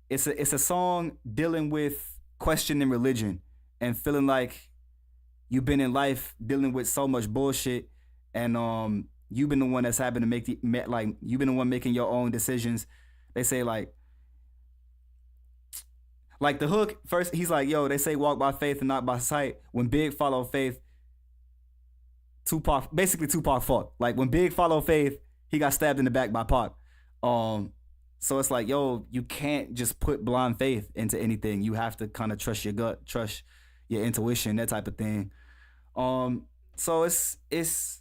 It's a song dealing with questioning religion and feeling like you've been in life dealing with so much bullshit, and you've been the one that's having to you've been the one making your own decisions. They say like the hook first, he's like, yo, they say walk by faith and not by sight. When Big follow faith, Tupac fought. Like when Big followed faith, he got stabbed in the back by Pac. So it's like, yo, you can't just put blind faith into anything. You have to kind of trust your gut, trust your intuition, that type of thing. So it's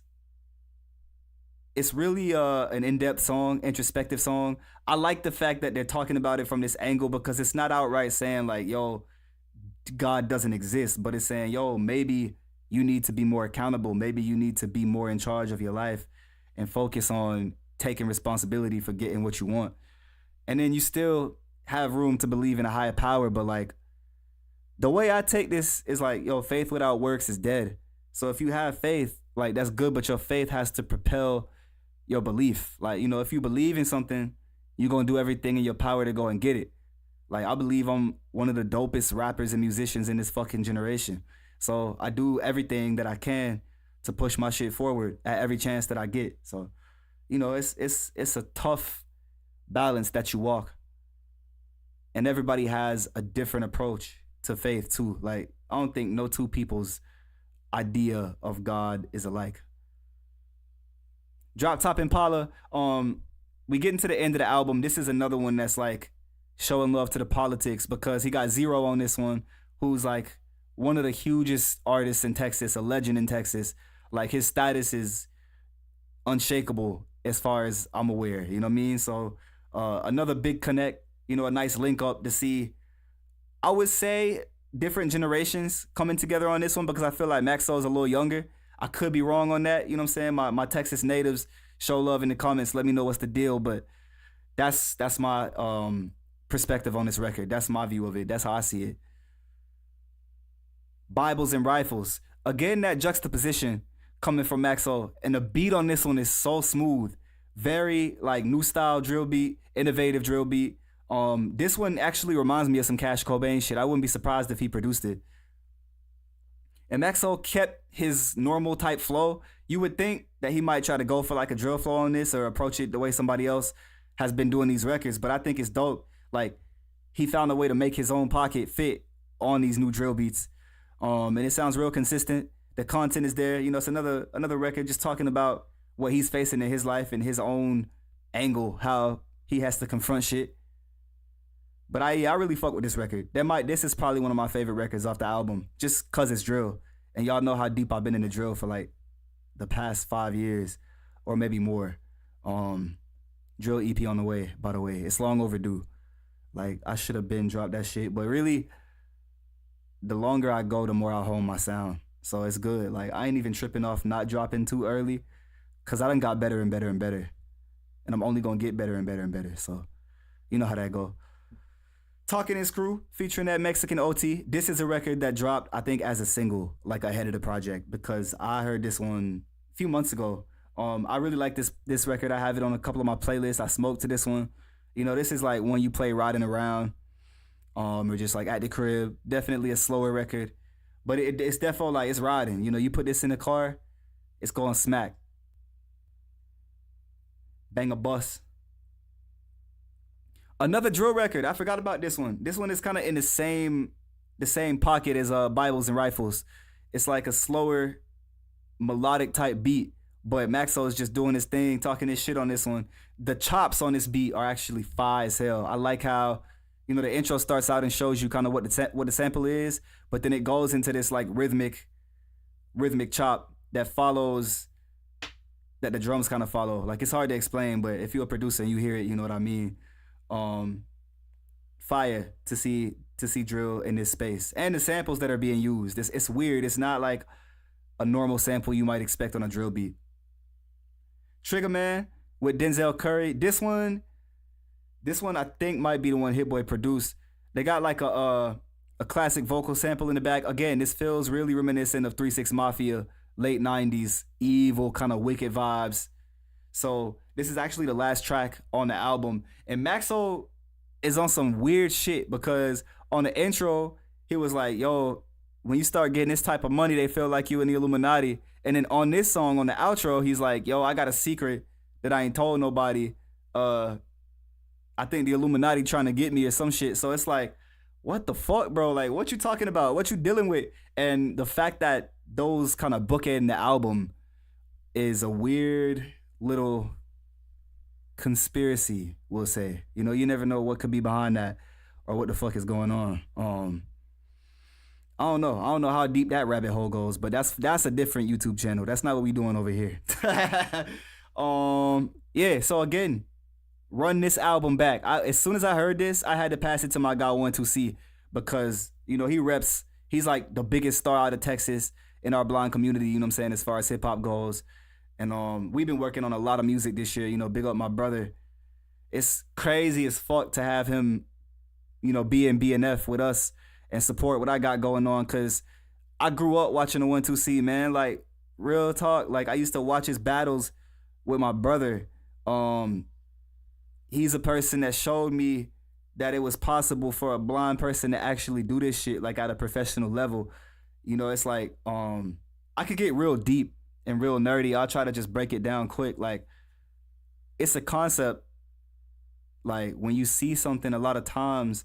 really an in-depth song, introspective song. I like the fact that they're talking about it from this angle because it's not outright saying like, yo, God doesn't exist, but it's saying, yo, maybe you need to be more accountable. Maybe you need to be more in charge of your life and focus on taking responsibility for getting what you want. And then you still have room to believe in a higher power. But like the way I take this is like, yo, faith without works is dead. So if you have faith, like that's good, but your faith has to propel your belief. Like, you know, if you believe in something, you're going to do everything in your power to go and get it. Like I believe I'm one of the dopest rappers and musicians in this fucking generation. So I do everything that I can to push my shit forward at every chance that I get. So, you know, it's a tough balance that you walk. And everybody has a different approach to faith too. Like I don't think no two people's idea of God is alike. Drop Top Impala, we get into the end of the album. This is another one that's like showing love to the politics because he got Zero on this one, who's like one of the hugest artists in Texas, a legend in Texas. Like his status is unshakable as far as I'm aware, you know what I mean? So another big connect, you know, a nice link up to see, I would say, different generations coming together on this one because I feel like Maxo's a little younger. I could be wrong on that, you know what I'm saying? My Texas natives, show love in the comments, let me know what's the deal, but that's my perspective on this record. That's my view of it. That's how I see it. Bibles and Rifles. Again, that juxtaposition coming from Maxo, and the beat on this one is so smooth. Very like new style drill beat, innovative drill beat. This one actually reminds me of some Cash Cobain shit. I wouldn't be surprised if he produced it. And Maxo kept his normal type flow. You would think that he might try to go for like a drill flow on this or approach it the way somebody else has been doing these records, but I think it's dope. Like he found a way to make his own pocket fit on these new drill beats. And it sounds real consistent. The content is there. You know, it's another record just talking about what he's facing in his life and his own angle, how he has to confront shit. But I really fuck with this record. This is probably one of my favorite records off the album, just cause it's drill. And y'all know how deep I've been in the drill for like the past 5 years or maybe more. Drill EP on the way, by the way. It's long overdue. Like I should have been dropped that shit, but really the longer I go, the more I hone my sound. So it's good. Like I ain't even tripping off not dropping too early cause I done got better and better and better. And I'm only gonna get better and better and better. So you know how that go. Talking His Crew, featuring that Mexican OT. This is a record that dropped, I think, as a single, like ahead of the project, because I heard this one a few months ago. I really like this record. I have it on a couple of my playlists. I smoked to this one. You know, this is like when you play riding around, or just like at the crib. Definitely a slower record, but it's definitely like it's riding. You know, you put this in the car, it's going smack. Bang a bus. Another drill record. I forgot about this one. This one is kind of in the same pocket as Bibles and Rifles. It's like a slower, melodic type beat, but Maxo is just doing his thing, talking his shit on this one. The chops on this beat are actually fire as hell. I like how, you know, the intro starts out and shows you kind of what the sample is, but then it goes into this like rhythmic chop that follows, that the drums kind of follow. Like it's hard to explain, but if you're a producer and you hear it, you know what I mean. Fire to see drill in this space, and the samples that are being used. It's weird. It's not like a normal sample you might expect on a drill beat. Trigger Man with Denzel Curry. This one I think might be the one Hit Boy produced. They got like a classic vocal sample in the back. Again, this feels really reminiscent of 3 6 Mafia, late 90s, evil kind of wicked vibes. So This is actually the last track on the album. And Maxo is on some weird shit because on the intro, he was like, yo, when you start getting this type of money, they feel like you in the Illuminati. And then on this song, on the outro, he's like, yo, I got a secret that I ain't told nobody. I think the Illuminati trying to get me or some shit. So it's like, what the fuck, bro? Like, what you talking about? What you dealing with? And the fact that those kind of bookend the album is a weird little conspiracy, we'll say. You know, you never know what could be behind that or what the fuck is going on. I don't know how deep that rabbit hole goes, but that's a different YouTube channel. That's not what we doing over here. Yeah, so again, run this album back. As soon as I heard this, I had to pass it to my guy 12C because, you know, he's like the biggest star out of Texas in our blind community, you know what I'm saying, as far as hip hop goes. And we've been working on a lot of music this year, you know, big up my brother. It's crazy as fuck to have him, you know, be in BNF with us and support what I got going on, because I grew up watching the 12C, man. Like, real talk. Like, I used to watch his battles with my brother. He's a person that showed me that it was possible for a blind person to actually do this shit, like, at a professional level. You know, it's like, I could get real deep and real nerdy. I'll try to just break it down quick. Like, it's a concept. Like, when you see something, a lot of times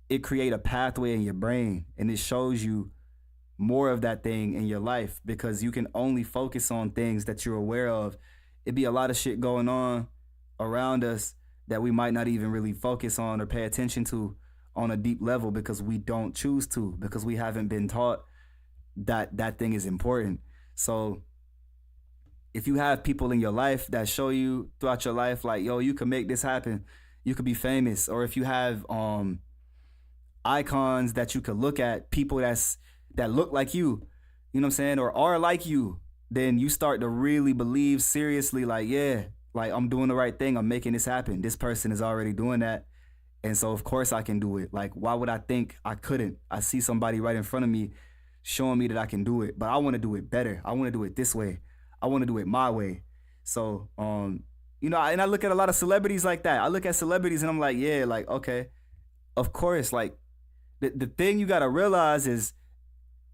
it create a pathway in your brain and it shows you more of that thing in your life because you can only focus on things that you're aware of. It'd be a lot of shit going on around us that we might not even really focus on or pay attention to on a deep level because we don't choose to, because we haven't been taught that that thing is important. So if you have people in your life that show you throughout your life, like, yo, you can make this happen, you could be famous, or if you have icons that you could look at, people that look like you know what I'm saying, or are like you, then you start to really believe seriously, like, yeah, like, I'm doing the right thing, I'm making this happen. This person is already doing that, and so of course I can do it. Like, why would I think I couldn't? I see somebody right in front of me showing me that I can do it, but I want to do it better. I want to do it this way. I want to do it my way. So, you know, and I look at a lot of celebrities like that. I look at celebrities and I'm like, yeah, like, okay, of course, like, the thing you got to realize is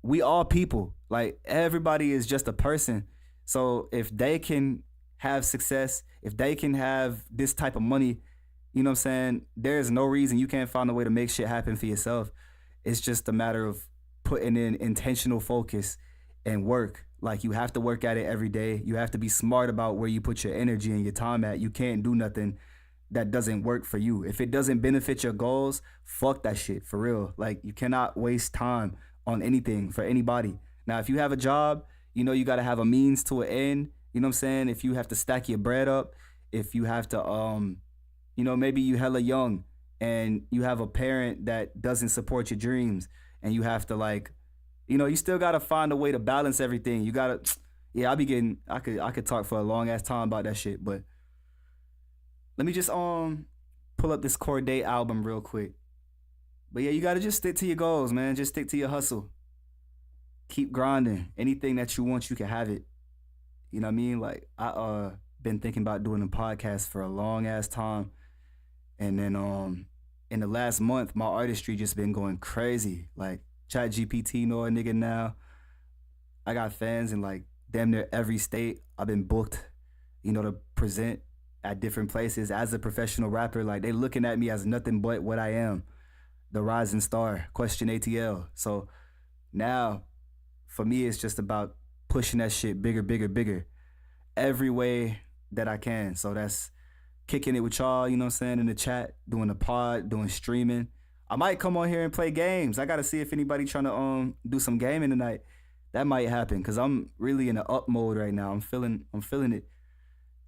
we all people. Like, everybody is just a person. So if they can have success, if they can have this type of money, you know what I'm saying, there's no reason you can't find a way to make shit happen for yourself. It's just a matter of putting in intentional focus and work. Like, you have to work at it every day. You have to be smart about where you put your energy and your time at. You can't do nothing that doesn't work for you. If it doesn't benefit your goals, fuck that shit, for real. Like, you cannot waste time on anything for anybody. Now, if you have a job, you know, you got to have a means to an end. You know what I'm saying? If you have to stack your bread up, if you have to, you know, maybe you hella young and you have a parent that doesn't support your dreams and you have to, like, you know, you still got to find a way to balance everything. You got to, yeah, I could talk for a long ass time about that shit, but let me just pull up this Corday album real quick. But yeah, you gotta just stick to your goals, man. Just stick to your hustle. Keep grinding. Anything that you want, you can have it. You know what I mean? Like, I been thinking about doing a podcast for a long ass time. And then in the last month, my artistry just been going crazy. Like, ChatGPT know a nigga now. I got fans in like damn near every state. I've been booked, you know, to present at different places as a professional rapper. Like, they looking at me as nothing but what I am, the rising star, question ATL. So now for me, it's just about pushing that shit bigger, bigger, bigger every way that I can. So that's kicking it with y'all, you know what I'm saying, in the chat, doing the pod, doing streaming. I might come on here and play games. I got to see if anybody trying to do some gaming tonight. That might happen because I'm really in the up mode right now. I'm feeling it.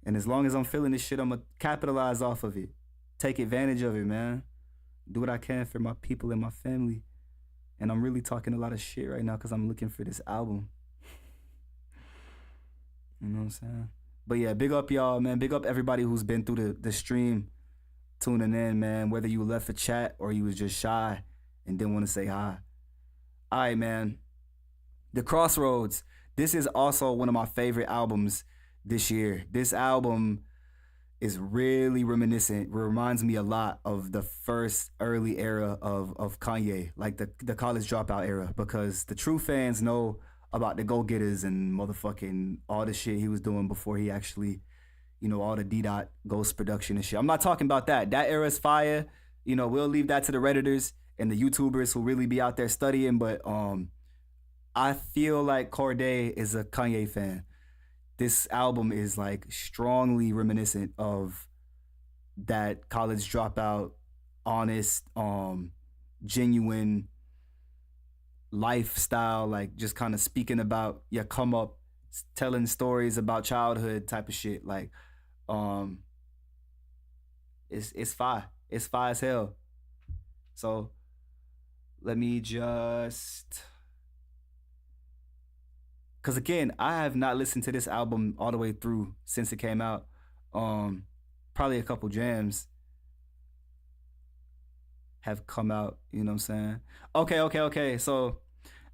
And as long as I'm feeling this shit, I'm going to capitalize off of it. Take advantage of it, man. Do what I can for my people and my family. And I'm really talking a lot of shit right now because I'm looking for this album. You know what I'm saying? But yeah, big up y'all, man. Big up everybody who's been through the stream, tuning in, man. Whether you left a chat or you was just shy and didn't want to say hi. All right, man. The Crossroads. This is also one of my favorite albums this year. This album is really reminiscent. Reminds me a lot of the first early era of Kanye, like the college dropout era, because the true fans know about the go getters and motherfucking all the shit he was doing before he actually, all the D Dot Ghost production and shit. I'm not talking about that. That era is fire. We'll leave that to the Redditors and the YouTubers who really be out there studying. But I feel like Corday is a Kanye fan. This album is like strongly reminiscent of that college dropout, honest, genuine lifestyle, like just kind of speaking about your come up, telling stories about childhood type of shit. Like, it's fire. It's fire as hell. So let me just, because again, I have not listened to this album all the way through since it came out. Probably a couple jams have come out, you know what I'm saying? Okay. So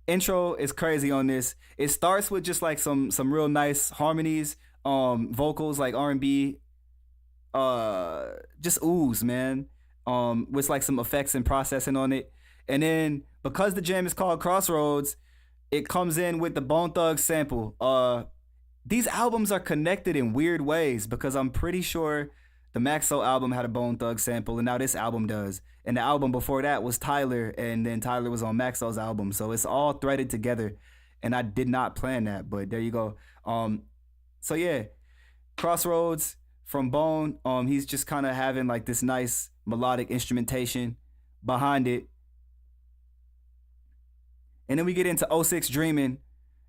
intro is crazy on this. It starts with just like some real nice harmonies, vocals like R&B, just ooze, man. With like some effects and processing on it. And then because the jam is called Crossroads, it comes in with the Bone Thugs sample. These albums are connected in weird ways because I'm pretty sure the Maxo album had a Bone Thugs sample, and now this album does. And the album before that was Tyler, and then Tyler was on Maxo's album. So it's all threaded together, and I did not plan that, but there you go. So yeah, Crossroads from Bone. He's just kind of having like this nice melodic instrumentation behind it. And then we get into 06 Dreamin',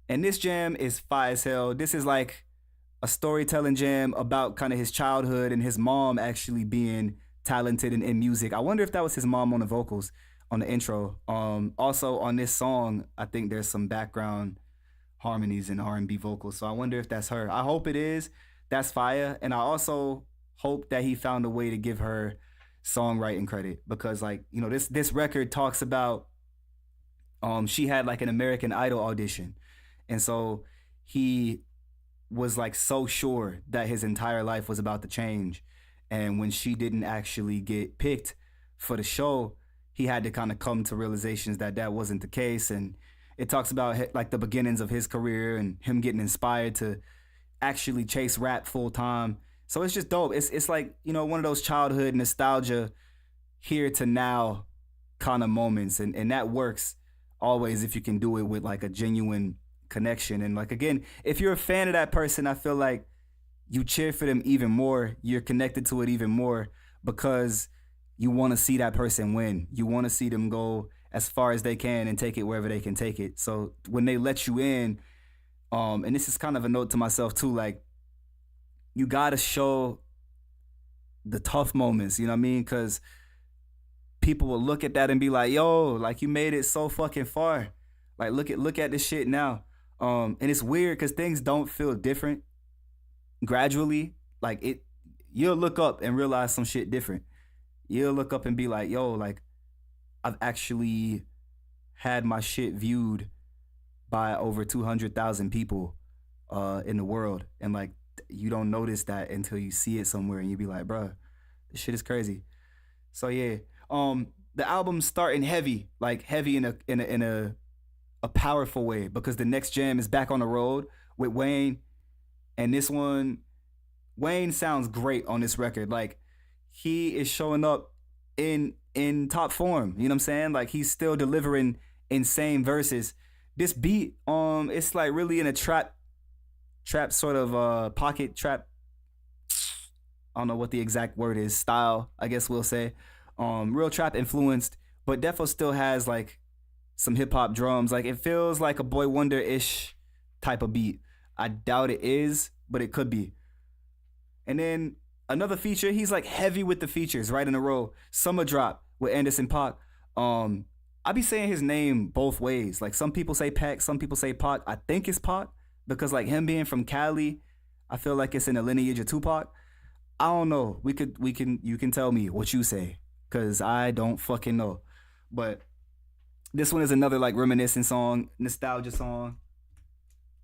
and this jam is fire as hell. This is like a storytelling jam about kind of his childhood and his mom actually being talented in music. I wonder if that was his mom on the vocals on the intro. Also on this song, I think there's some background harmonies and R&B vocals. So I wonder if that's her. I hope it is. That's fire. And I also hope that he found a way to give her songwriting credit, because like, this record talks about she had like an American Idol audition. And so he was like so sure that his entire life was about to change. And when she didn't actually get picked for the show, he had to kind of come to realizations that wasn't the case. And it talks about like the beginnings of his career and him getting inspired to actually chase rap full time. So it's just dope. It's like, one of those childhood nostalgia here to now kind of moments. And that works always if you can do it with like a genuine connection. And like, again, if you're a fan of that person, I feel like you cheer for them even more. You're connected to it even more because you want to see that person win. You want to see them go as far as they can and take it wherever they can take it. So when they let you in, and this is kind of a note to myself too, like, you got to show the tough moments, you know what I mean? Because people will look at that and be like, yo, like, you made it so fucking far. Like, look at this shit now. And it's weird because things don't feel different gradually. Like, you'll look up and realize some shit different. You'll look up and be like, yo, like, I've actually had my shit viewed by over 200,000 people in the world. And like, you don't notice that until you see it somewhere and you be like, bruh, this shit is crazy. So yeah, the album's starting heavy, like heavy in a powerful way, because the next jam is Back on the Road with Wayne. And this one, Wayne sounds great on this record. Like, he is showing up in top form. You know what I'm saying? Like, he's still delivering insane verses. This beat, it's like really in a trap sort of pocket trap. I don't know what the exact word is. Style, I guess we'll say. Real trap influenced, but Defo still has like some hip hop drums. Like, it feels like a Boy Wonder-ish type of beat. I doubt it is, but it could be. And then another feature, he's like heavy with the features right in a row. Summer Drop with Anderson .Paak. I be saying his name both ways. Like, some people say Pac, some people say Pac. I think it's Pac because like him being from Cali, I feel like it's in the lineage of Tupac. I don't know. You can tell me what you say, because I don't fucking know. But this one is another like reminiscent song, nostalgia song.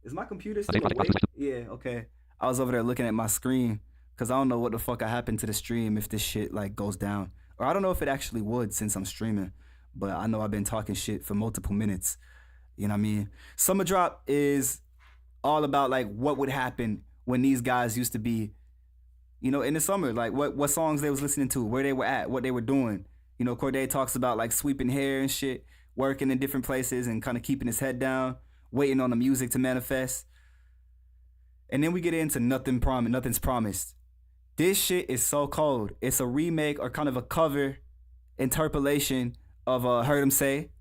Is my computer still awake? Yeah, okay. I was over there looking at my screen Cause I don't know what the fuck happened to the stream if this shit like goes down. Or I don't know if it actually would since I'm streaming. But I know I've been talking shit for multiple minutes. You know what I mean? Summer Drop is all about like what would happen when these guys used to be, in the summer, like what songs they was listening to, where they were at, what they were doing. Corday talks about like sweeping hair and shit, working in different places and kind of keeping his head down, waiting on the music to manifest. And then we get into Nothing's Promised. This shit is so cold. It's a remake or kind of a cover interpolation of Heard 'Em Say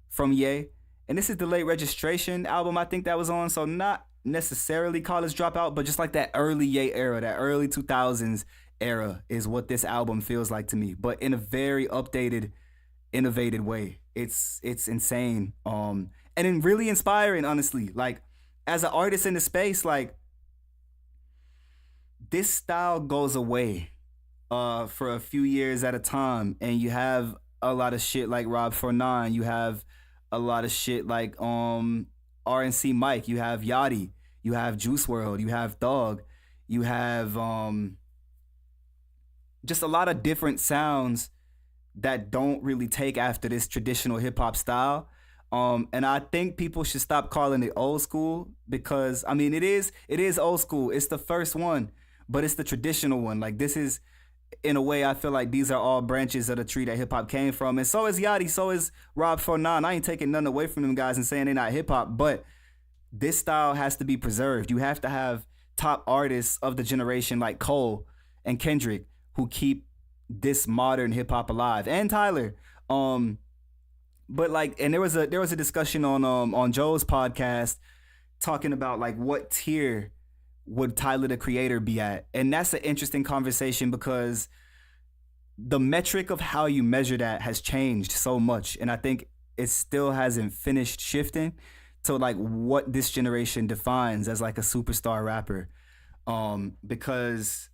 from Ye. And this is the Late Registration album I think that was on. So not necessarily College Dropout, but just like that early Ye era, that early 2000s era is what this album feels like to me. But in a very updated, innovative way. It's insane. And then really inspiring, honestly. Like, as an artist in the space, like, this style goes away for a few years at a time, and you have a lot of shit like Rob 49. You have a lot of shit like RNC Mike. You have Yachty. You have Juice WRLD. You have Thug. You have just a lot of different sounds that don't really take after this traditional hip hop style. And I think people should stop calling it old school because I mean it is old school. It's the first one, but it's the traditional one. Like this is, in a way, I feel like these are all branches of the tree that hip hop came from. And so is Yachty, so is Rob 49. I ain't taking nothing away from them guys and saying they're not hip hop, but this style has to be preserved. You have to have top artists of the generation like Cole and Kendrick who keep this modern hip hop alive, and Tyler. But like, and there was a discussion on Joe's podcast talking about like what tier would Tyler the Creator be at, and that's an interesting conversation because the metric of how you measure that has changed so much, and I think it still hasn't finished shifting to like what this generation defines as like a superstar rapper, because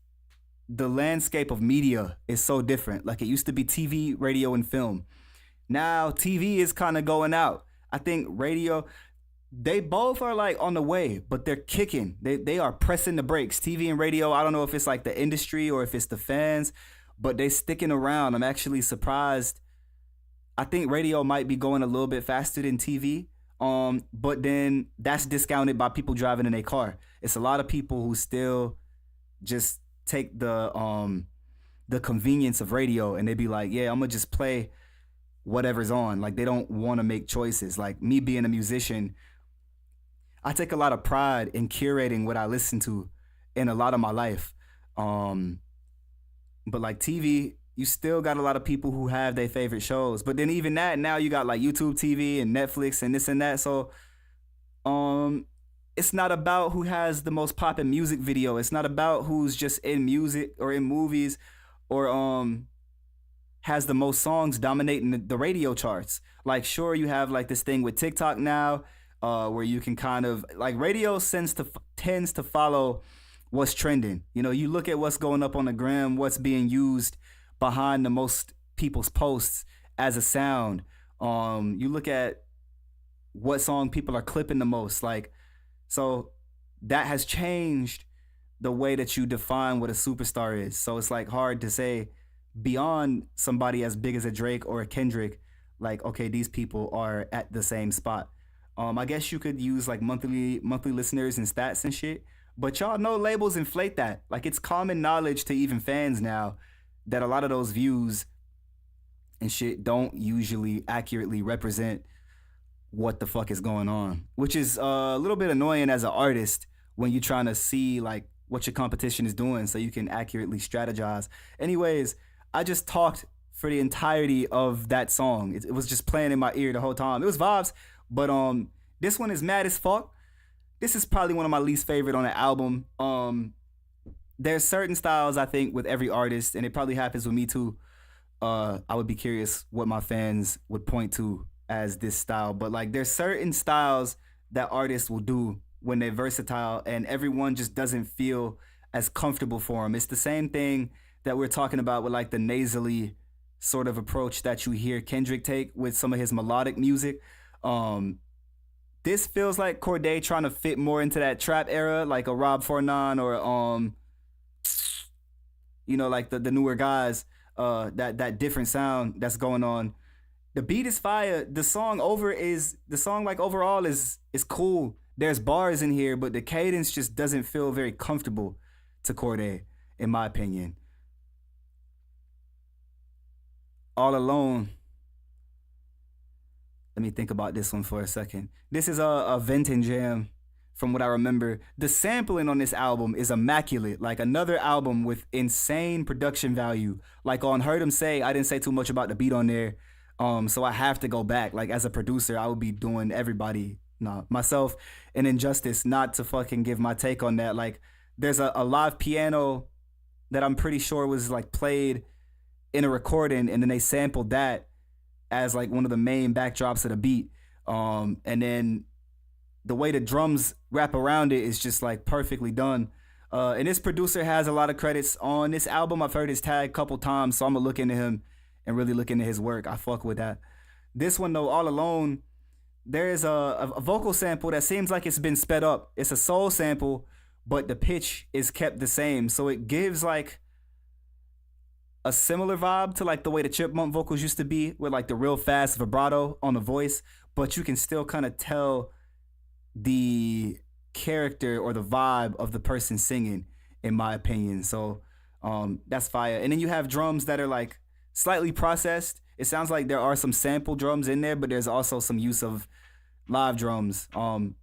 the landscape of media is so different. Like it used to be TV, radio, and film. Now TV is kind of going out. I think radio, they both are like on the way, but they're kicking. They are pressing the brakes. TV and radio, I don't know if it's like the industry or if it's the fans, but they sticking around. I'm actually surprised. I think radio might be going a little bit faster than TV. But then that's discounted by people driving in a car. It's a lot of people who still just take the convenience of radio and they be like, yeah, I'm gonna just play whatever's on. Like they don't want to make choices. Like me being a musician, I take a lot of pride in curating what I listen to in a lot of my life. But like TV, you still got a lot of people who have their favorite shows. But then even that, now you got like YouTube TV and Netflix and this and that. So it's not about who has the most poppin' music video. It's not about who's just in music or in movies or has the most songs dominating the radio charts. Like sure, you have like this thing with TikTok now where you can kind of like radio tends to follow what's trending. You look at what's going up on the gram, what's being used behind the most people's posts as a sound. You look at what song people are clipping the most. Like, so that has changed the way that you define what a superstar is. So it's like hard to say beyond somebody as big as a Drake or a Kendrick, like, okay, these people are at the same spot. I guess you could use like monthly listeners and stats and shit, but y'all know labels inflate that. Like it's common knowledge to even fans now that a lot of those views and shit don't usually accurately represent what the fuck is going on, which is a little bit annoying as an artist when you're trying to see like what your competition is doing so you can accurately strategize. Anyways, I just talked for the entirety of that song. It was just playing in my ear the whole time. It was vibes, but this one is mad as fuck. This is probably one of my least favorite on the album. There's certain styles I think with every artist, and it probably happens with me too. I would be curious what my fans would point to as this style, but like there's certain styles that artists will do when they're versatile and everyone just doesn't feel as comfortable for them. It's the same thing that we're talking about with like the nasally sort of approach that you hear Kendrick take with some of his melodic music. This feels like Corday trying to fit more into that trap era, like a Rob 49 or like the newer guys, that different sound that's going on. The beat is fire. The song like overall is cool. There's bars in here, but the cadence just doesn't feel very comfortable to Cordae, in my opinion. All Alone. Let me think about this one for a second. This is a Venton jam from what I remember. The sampling on this album is immaculate. Like another album with insane production value. Like on Heard 'Em Say, I didn't say too much about the beat on there. So I have to go back. Like as a producer, I would be doing myself an injustice not to fucking give my take on that. Like there's a live piano that I'm pretty sure was like played in a recording, and then they sampled that as like one of the main backdrops of the beat. And then the way the drums wrap around it is just like perfectly done. And this producer has a lot of credits on this album. I've heard his tag a couple times, so I'm gonna look into him and really look into his work. I fuck with that. This one though, All Alone, there is a vocal sample that seems like it's been sped up. It's a soul sample, but the pitch is kept the same. So it gives like a similar vibe to like the way the Chipmunk vocals used to be, with like the real fast vibrato on the voice, but you can still kind of tell the character or the vibe of the person singing, in my opinion. So that's fire. And then you have drums that are like slightly processed. It sounds like there are some sample drums in there, but there's also some use of live drums.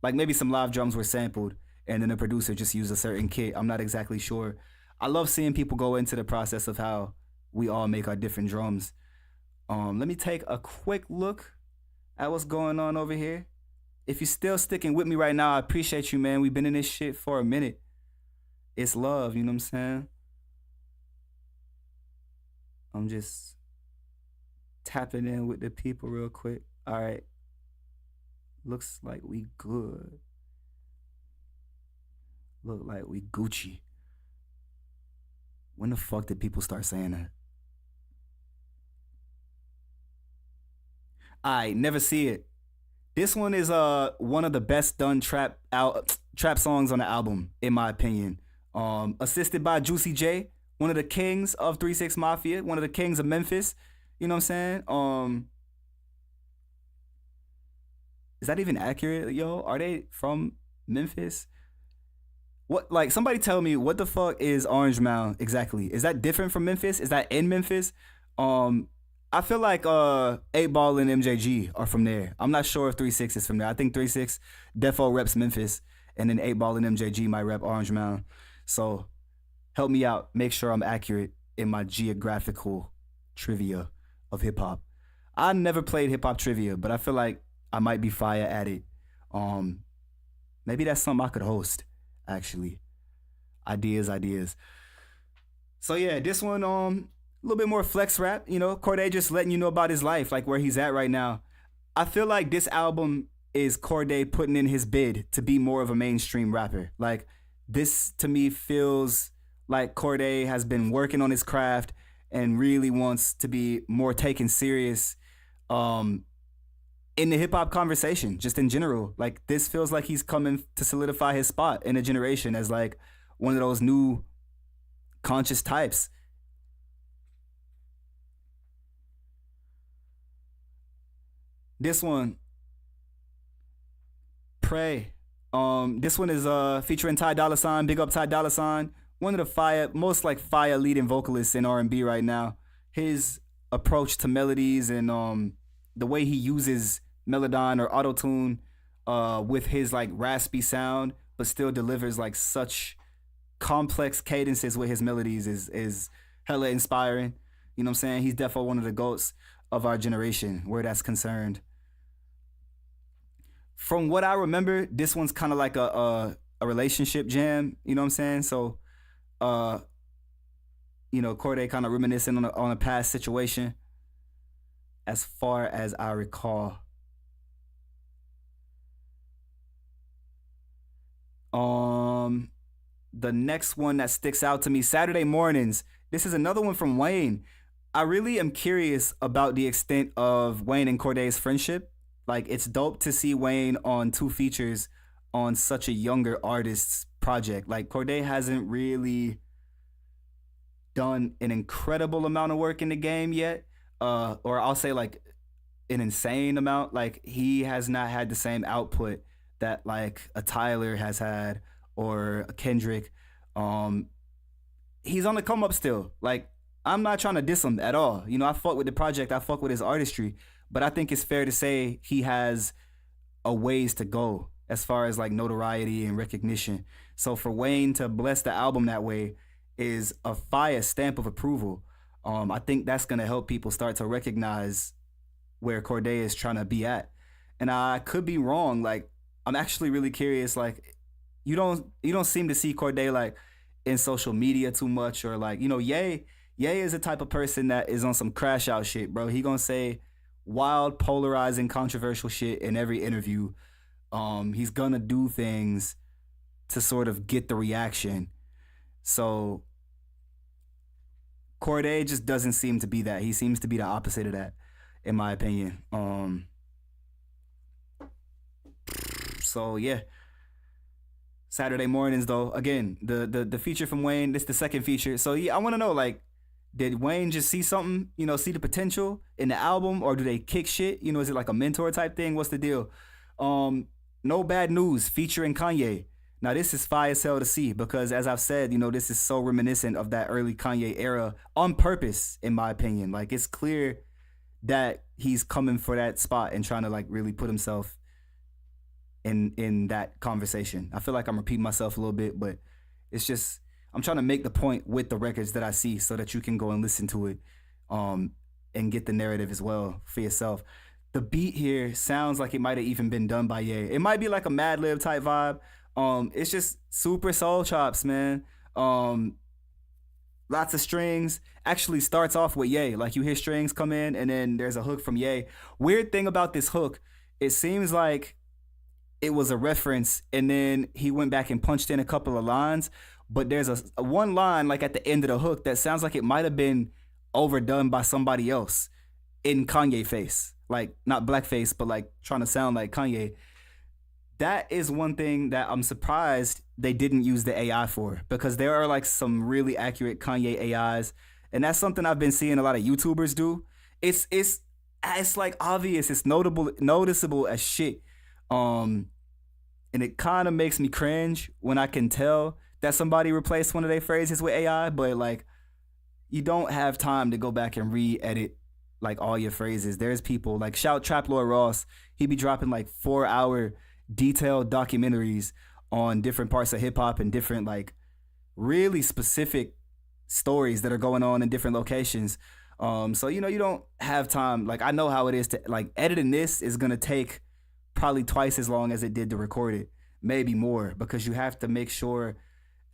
Like maybe some live drums were sampled and then the producer just used a certain kit. I'm not exactly sure. I love seeing people go into the process of how we all make our different drums. Let me take a quick look at what's going on over here. If you're still sticking with me right now, I appreciate you, man. We've been in this shit for a minute. It's love, you know what I'm saying? I'm just tapping in with the people real quick. All right. Looks like we good. Look like we Gucci. When the fuck did people start saying that? I never see it. This one is one of the best done trap songs on the album, in my opinion. Assisted by Juicy J, one of the kings of 3-6 Mafia, one of the kings of Memphis. You know what I'm saying? Is that even accurate, yo? Are they from Memphis? What, like, somebody tell me, what the fuck is Orange Mound exactly? Is that different from Memphis? Is that in Memphis? I feel like 8Ball and MJG are from there. I'm not sure if 3-6 is from there. I think 3-6 defo reps Memphis, and then 8Ball and MJG might rep Orange Mound. So help me out. Make sure I'm accurate in my geographical trivia of hip hop. I never played hip hop trivia, but I feel like I might be fire at it. Maybe that's something I could host, actually. Ideas. So yeah, this one, a little bit more flex rap, you know, Cordae just letting you know about his life, like where he's at right now. I feel like this album is Cordae putting in his bid to be more of a mainstream rapper. Like, this to me feels like Cordae has been working on his craft and really wants to be more taken serious in the hip hop conversation, just in general. Like, this feels like he's coming to solidify his spot in a generation as like one of those new conscious types. This one, Pray. This one is featuring Ty Dolla $ign. Big up Ty Dolla $ign. One of the most fire leading vocalists in R&B right now. His approach to melodies and the way he uses Melodyne or autotune with his like raspy sound, but still delivers like such complex cadences with his melodies is hella inspiring. You know what I'm saying? He's definitely one of the GOATs of our generation where that's concerned. From what I remember, this one's kind of like a relationship jam. You know what I'm saying? So, you know, Cordae kind of reminiscing on a past situation, as far as I recall. The next one that sticks out to me, Saturday Mornings. This is another one from Wayne. I really am curious about the extent of Wayne and Cordae's friendship. Like, it's dope to see Wayne on 2 features on such a younger artist's project. Like, Cordae hasn't really done an incredible amount of work in the game yet. Or I'll say like an insane amount. Like he has not had the same output that like a Tyler has had or a Kendrick. He's on the come up still. Like I'm not trying to diss him at all. You know, I fuck with the project, I fuck with his artistry, but I think it's fair to say he has a ways to go as far as like notoriety and recognition. So for Wayne to bless the album that way is a fire stamp of approval. I think that's gonna help people start to recognize where Cordae is trying to be at. And I could be wrong. Like I'm actually really curious. Like you don't seem to see Cordae like in social media too much, or like, you know, Ye is the type of person that is on some crash out shit, bro. He gonna say wild, polarizing, controversial shit in every interview. He's gonna do things to sort of get the reaction. So Cordae just doesn't seem to be that. He seems to be the opposite of that, in my opinion. So yeah. Saturday mornings though, again, the feature from Wayne, this is the second feature. So yeah, I want to know, like, did Wayne just see something, you know, see the potential in the album, or do they kick shit? You know, is it like a mentor type thing? What's the deal? No Bad News featuring Kanye. Now this is fire as hell to see, because as I've said, you know, this is so reminiscent of that early Kanye era on purpose, in my opinion. Like it's clear that he's coming for that spot and trying to like really put himself in that conversation. I feel like I'm repeating myself a little bit, but it's just I'm trying to make the point with the records that I see so that you can go and listen to it and get the narrative as well for yourself. The beat here sounds like it might have even been done by Ye. It might be like a Mad Lib type vibe. It's just super soul chops, man. Lots of strings. Actually starts off with Ye. Like you hear strings come in and then there's a hook from Ye. Weird thing about this hook, it seems like it was a reference and then he went back and punched in a couple of lines, but there's a one line like at the end of the hook that sounds like it might have been overdone by somebody else in Kanye face. Like not blackface, but like trying to sound like Kanye. That is one thing that I'm surprised they didn't use the AI for, because there are like some really accurate Kanye AIs, and that's something I've been seeing a lot of YouTubers do. It's like obvious, it's noticeable as shit. And it kind of makes me cringe when I can tell that somebody replaced one of their phrases with AI, but like you don't have time to go back and re-edit like all your phrases. There's people like shout Trap Lord Ross. He be dropping like 4-hour detailed documentaries on different parts of hip hop and different like really specific stories that are going on in different locations. So you know, you don't have time. Like I know how it is to like editing this is gonna take probably twice as long as it did to record it, maybe more, because you have to make sure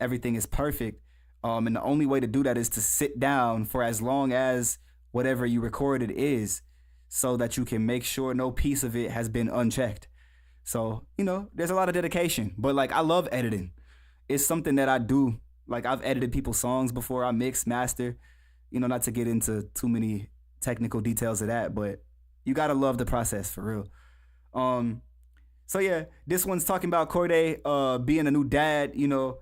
everything is perfect. And the only way to do that is to sit down for as long as whatever you recorded is, so that you can make sure no piece of it has been unchecked. So, you know, there's a lot of dedication, but like I love editing. It's something that I do. Like I've edited people's songs before, I mix, master, you know, not to get into too many technical details of that, but you gotta love the process for real. So yeah, this one's talking about Cordae being a new dad, you know,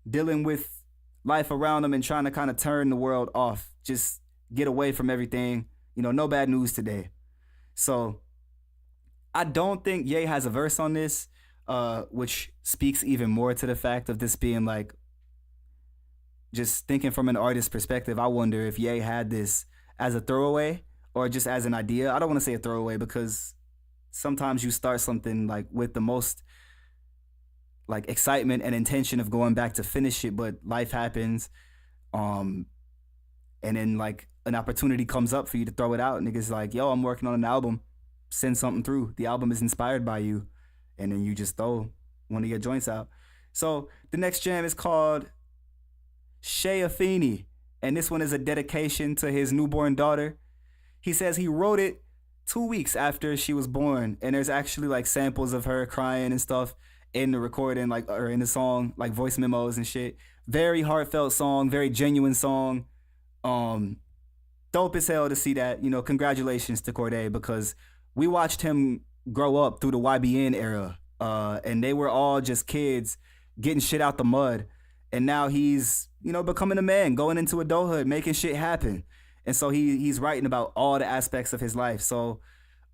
dealing with life around him and trying to kind of turn the world off, just get away from everything, you know, no bad news today. So I don't think Ye has a verse on this, which speaks even more to the fact of this being like, just thinking from an artist's perspective, I wonder if Ye had this as a throwaway or just as an idea. I don't want to say a throwaway, because sometimes you start something like with the most like excitement and intention of going back to finish it, but life happens. And then like an opportunity comes up for you to throw it out. Niggas like, yo, I'm working on an album. Send something through. The album is inspired by you. And then you just throw one of your joints out. So the next jam is called Shay Afeni. And this one is a dedication to his newborn daughter. He says he wrote it 2 weeks after she was born, and there's actually like samples of her crying and stuff in the recording, like, or in the song, like voice memos and shit. Very heartfelt song, very genuine song. Dope as hell to see that. You know, congratulations to Cordae, because we watched him grow up through the YBN era, and they were all just kids getting shit out the mud, and now he's becoming a man, going into adulthood, making shit happen. And so he's writing about all the aspects of his life. So,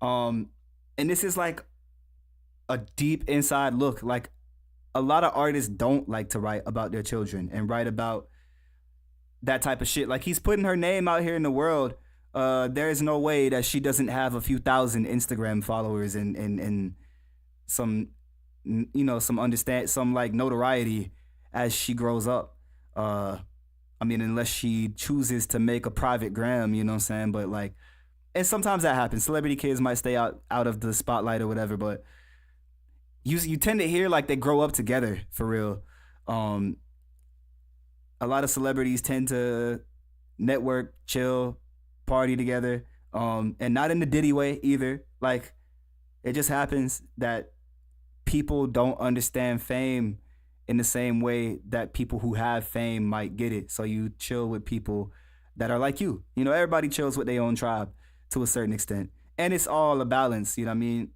and this is like a deep inside look. Like a lot of artists don't like to write about their children and write about that type of shit. Like he's putting her name out here in the world. There is no way that she doesn't have a few thousand Instagram followers and some some like notoriety as she grows up. I mean, unless she chooses to make a private gram, you know what I'm saying? But like, and sometimes that happens. Celebrity kids might stay out of the spotlight or whatever, but you tend to hear like they grow up together for real. A lot of celebrities tend to network, chill, party together, and not in the Diddy way either. Like, it just happens that people don't understand fame in the same way that people who have fame might get it. So you chill with people that are like you. Everybody chills with their own tribe to a certain extent. And it's all a balance, you know what I mean?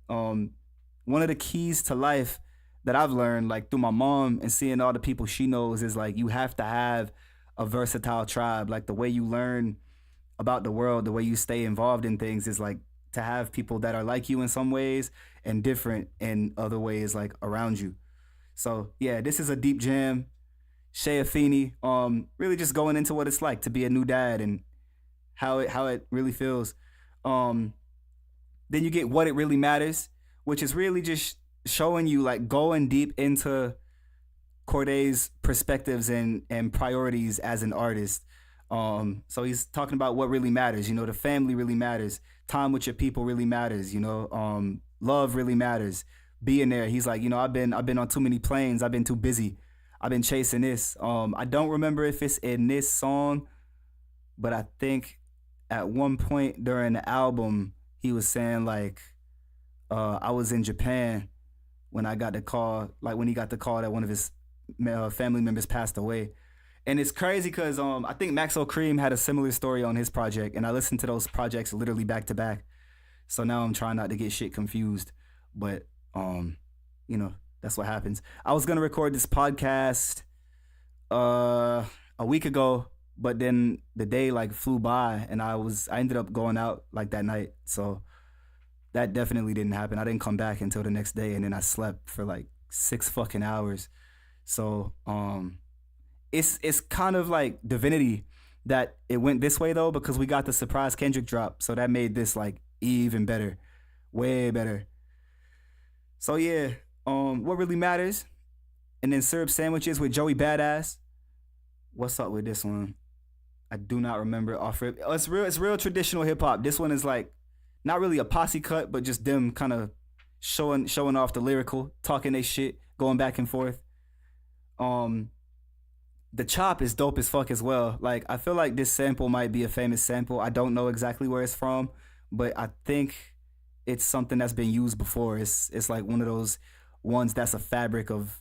One of the keys to life that I've learned, like through my mom and seeing all the people she knows, is like you have to have a versatile tribe. Like the way you learn about the world, the way you stay involved in things is like to have people that are like you in some ways and different in other ways, like around you. So yeah, this is a deep jam. Shay Afeni, really just going into what it's like to be a new dad and how it really feels. Then you get What It Really Matters, which is really just showing you like going deep into Corday's perspectives and priorities as an artist. So he's talking about what really matters. The family really matters. Time with your people really matters. Love really matters. Being there. He's like, I've been on too many planes. I've been too busy. I've been chasing this. I don't remember if it's in this song, but I think at one point during the album, he was saying like, I was in Japan when I got the call, like when he got the call that one of his family members passed away. And it's crazy because I think Maxo Cream had a similar story on his project, and I listened to those projects literally back to back. So now I'm trying not to get shit confused, but that's what happens. I was gonna record this podcast a week ago, but then the day like flew by, and I ended up going out like that night. So that definitely didn't happen. I didn't come back until the next day, and then I slept for like 6 fucking hours. So it's kind of like divinity that it went this way though, because we got the surprise Kendrick drop, so that made this like even better, way better. So yeah, What Really Matters, and then Syrup Sandwiches with Joey Badass. What's up with this one? I do not remember off rip. Oh, it's real traditional hip hop. This one is like not really a posse cut, but just them kind of showing off the lyrical, talking they shit, going back and forth. The chop is dope as fuck as well. Like I feel like this sample might be a famous sample. I don't know exactly where it's from, but I think it's something that's been used before. It's like one of those ones that's a fabric of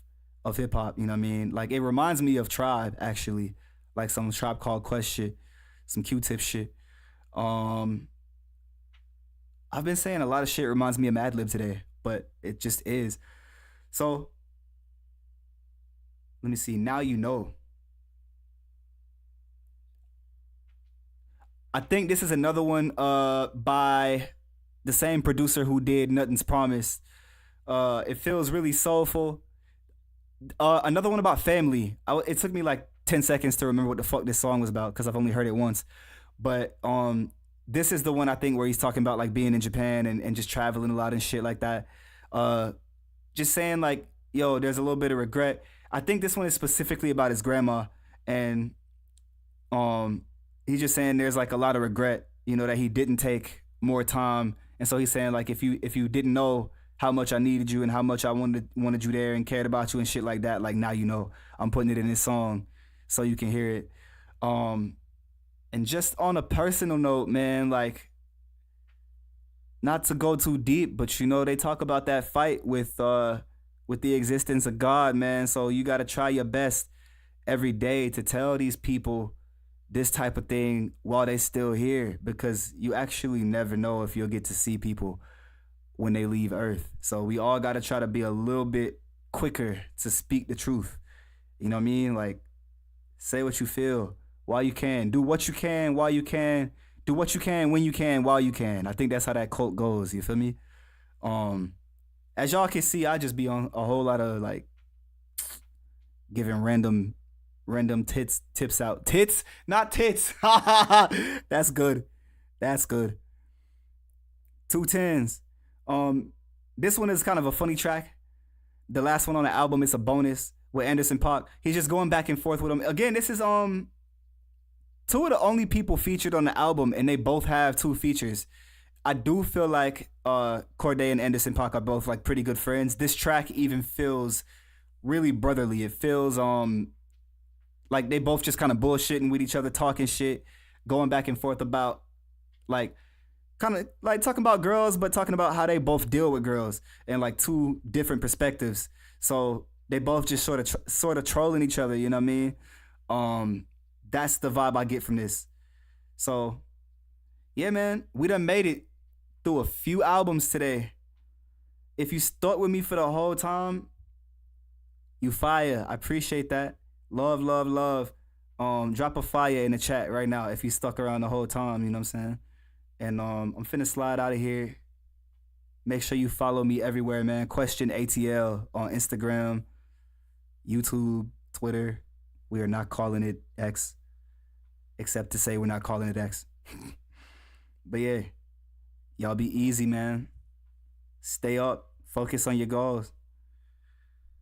hip hop, you know what I mean? Like it reminds me of Tribe actually, like some Tribe Called Quest shit, some Q-Tip shit. I've been saying a lot of shit reminds me of Madlib today, but it just is. So let me see. Now You Know. I think this is another one by the same producer who did Nothing's Promised. It feels really soulful. Another one about family. It took me like 10 seconds to remember what the fuck this song was about because I've only heard it once. But this is the one I think where he's talking about like being in Japan and just traveling a lot and shit like that. Just saying like, yo, there's a little bit of regret. I think this one is specifically about his grandma, and he's just saying there's like a lot of regret, that he didn't take more time. And so he's saying like if you didn't know how much I needed you and how much I wanted you there and cared about you and shit like that, like now you know. I'm putting it in this song so you can hear it. And just on a personal note, man, like not to go too deep, but they talk about that fight with the existence of God, man. So you got to try your best every day to tell these people this type of thing while they still here, because you actually never know if you'll get to see people when they leave Earth. So we all got to try to be a little bit quicker to speak the truth. You know what I mean? Like Say what you feel while you can. Do what you can while you can. Do what you can when you can while you can. I think that's how that quote goes. You feel me? Um, as y'all can see, I just be on a whole lot of like giving random tips out. Tits, not tits. That's good. That's good. Two tens. This one is kind of a funny track. The last one on the album is a bonus with Anderson .Paak. He's just going back and forth with him. Again, this is two of the only people featured on the album, and they both have two features. I do feel like Cordae and Anderson .Paak are both like pretty good friends. This track even feels really brotherly. It feels like they both just kind of bullshitting with each other, talking shit, going back and forth about like kind of like talking about girls, but talking about how they both deal with girls and like two different perspectives. So they both just sort of trolling each other. You know what I mean? That's the vibe I get from this. So yeah, man, we done made it through a few albums today. If you stuck with me for the whole time, you fire. I appreciate that. Love, love, love. Drop a fire in the chat right now if you stuck around the whole time, you know what I'm saying? And I'm finna slide out of here. Make sure you follow me everywhere, man. Question ATL on Instagram, YouTube, Twitter. We are not calling it X, except to say we're not calling it X. But yeah, y'all be easy, man. Stay up. Focus on your goals.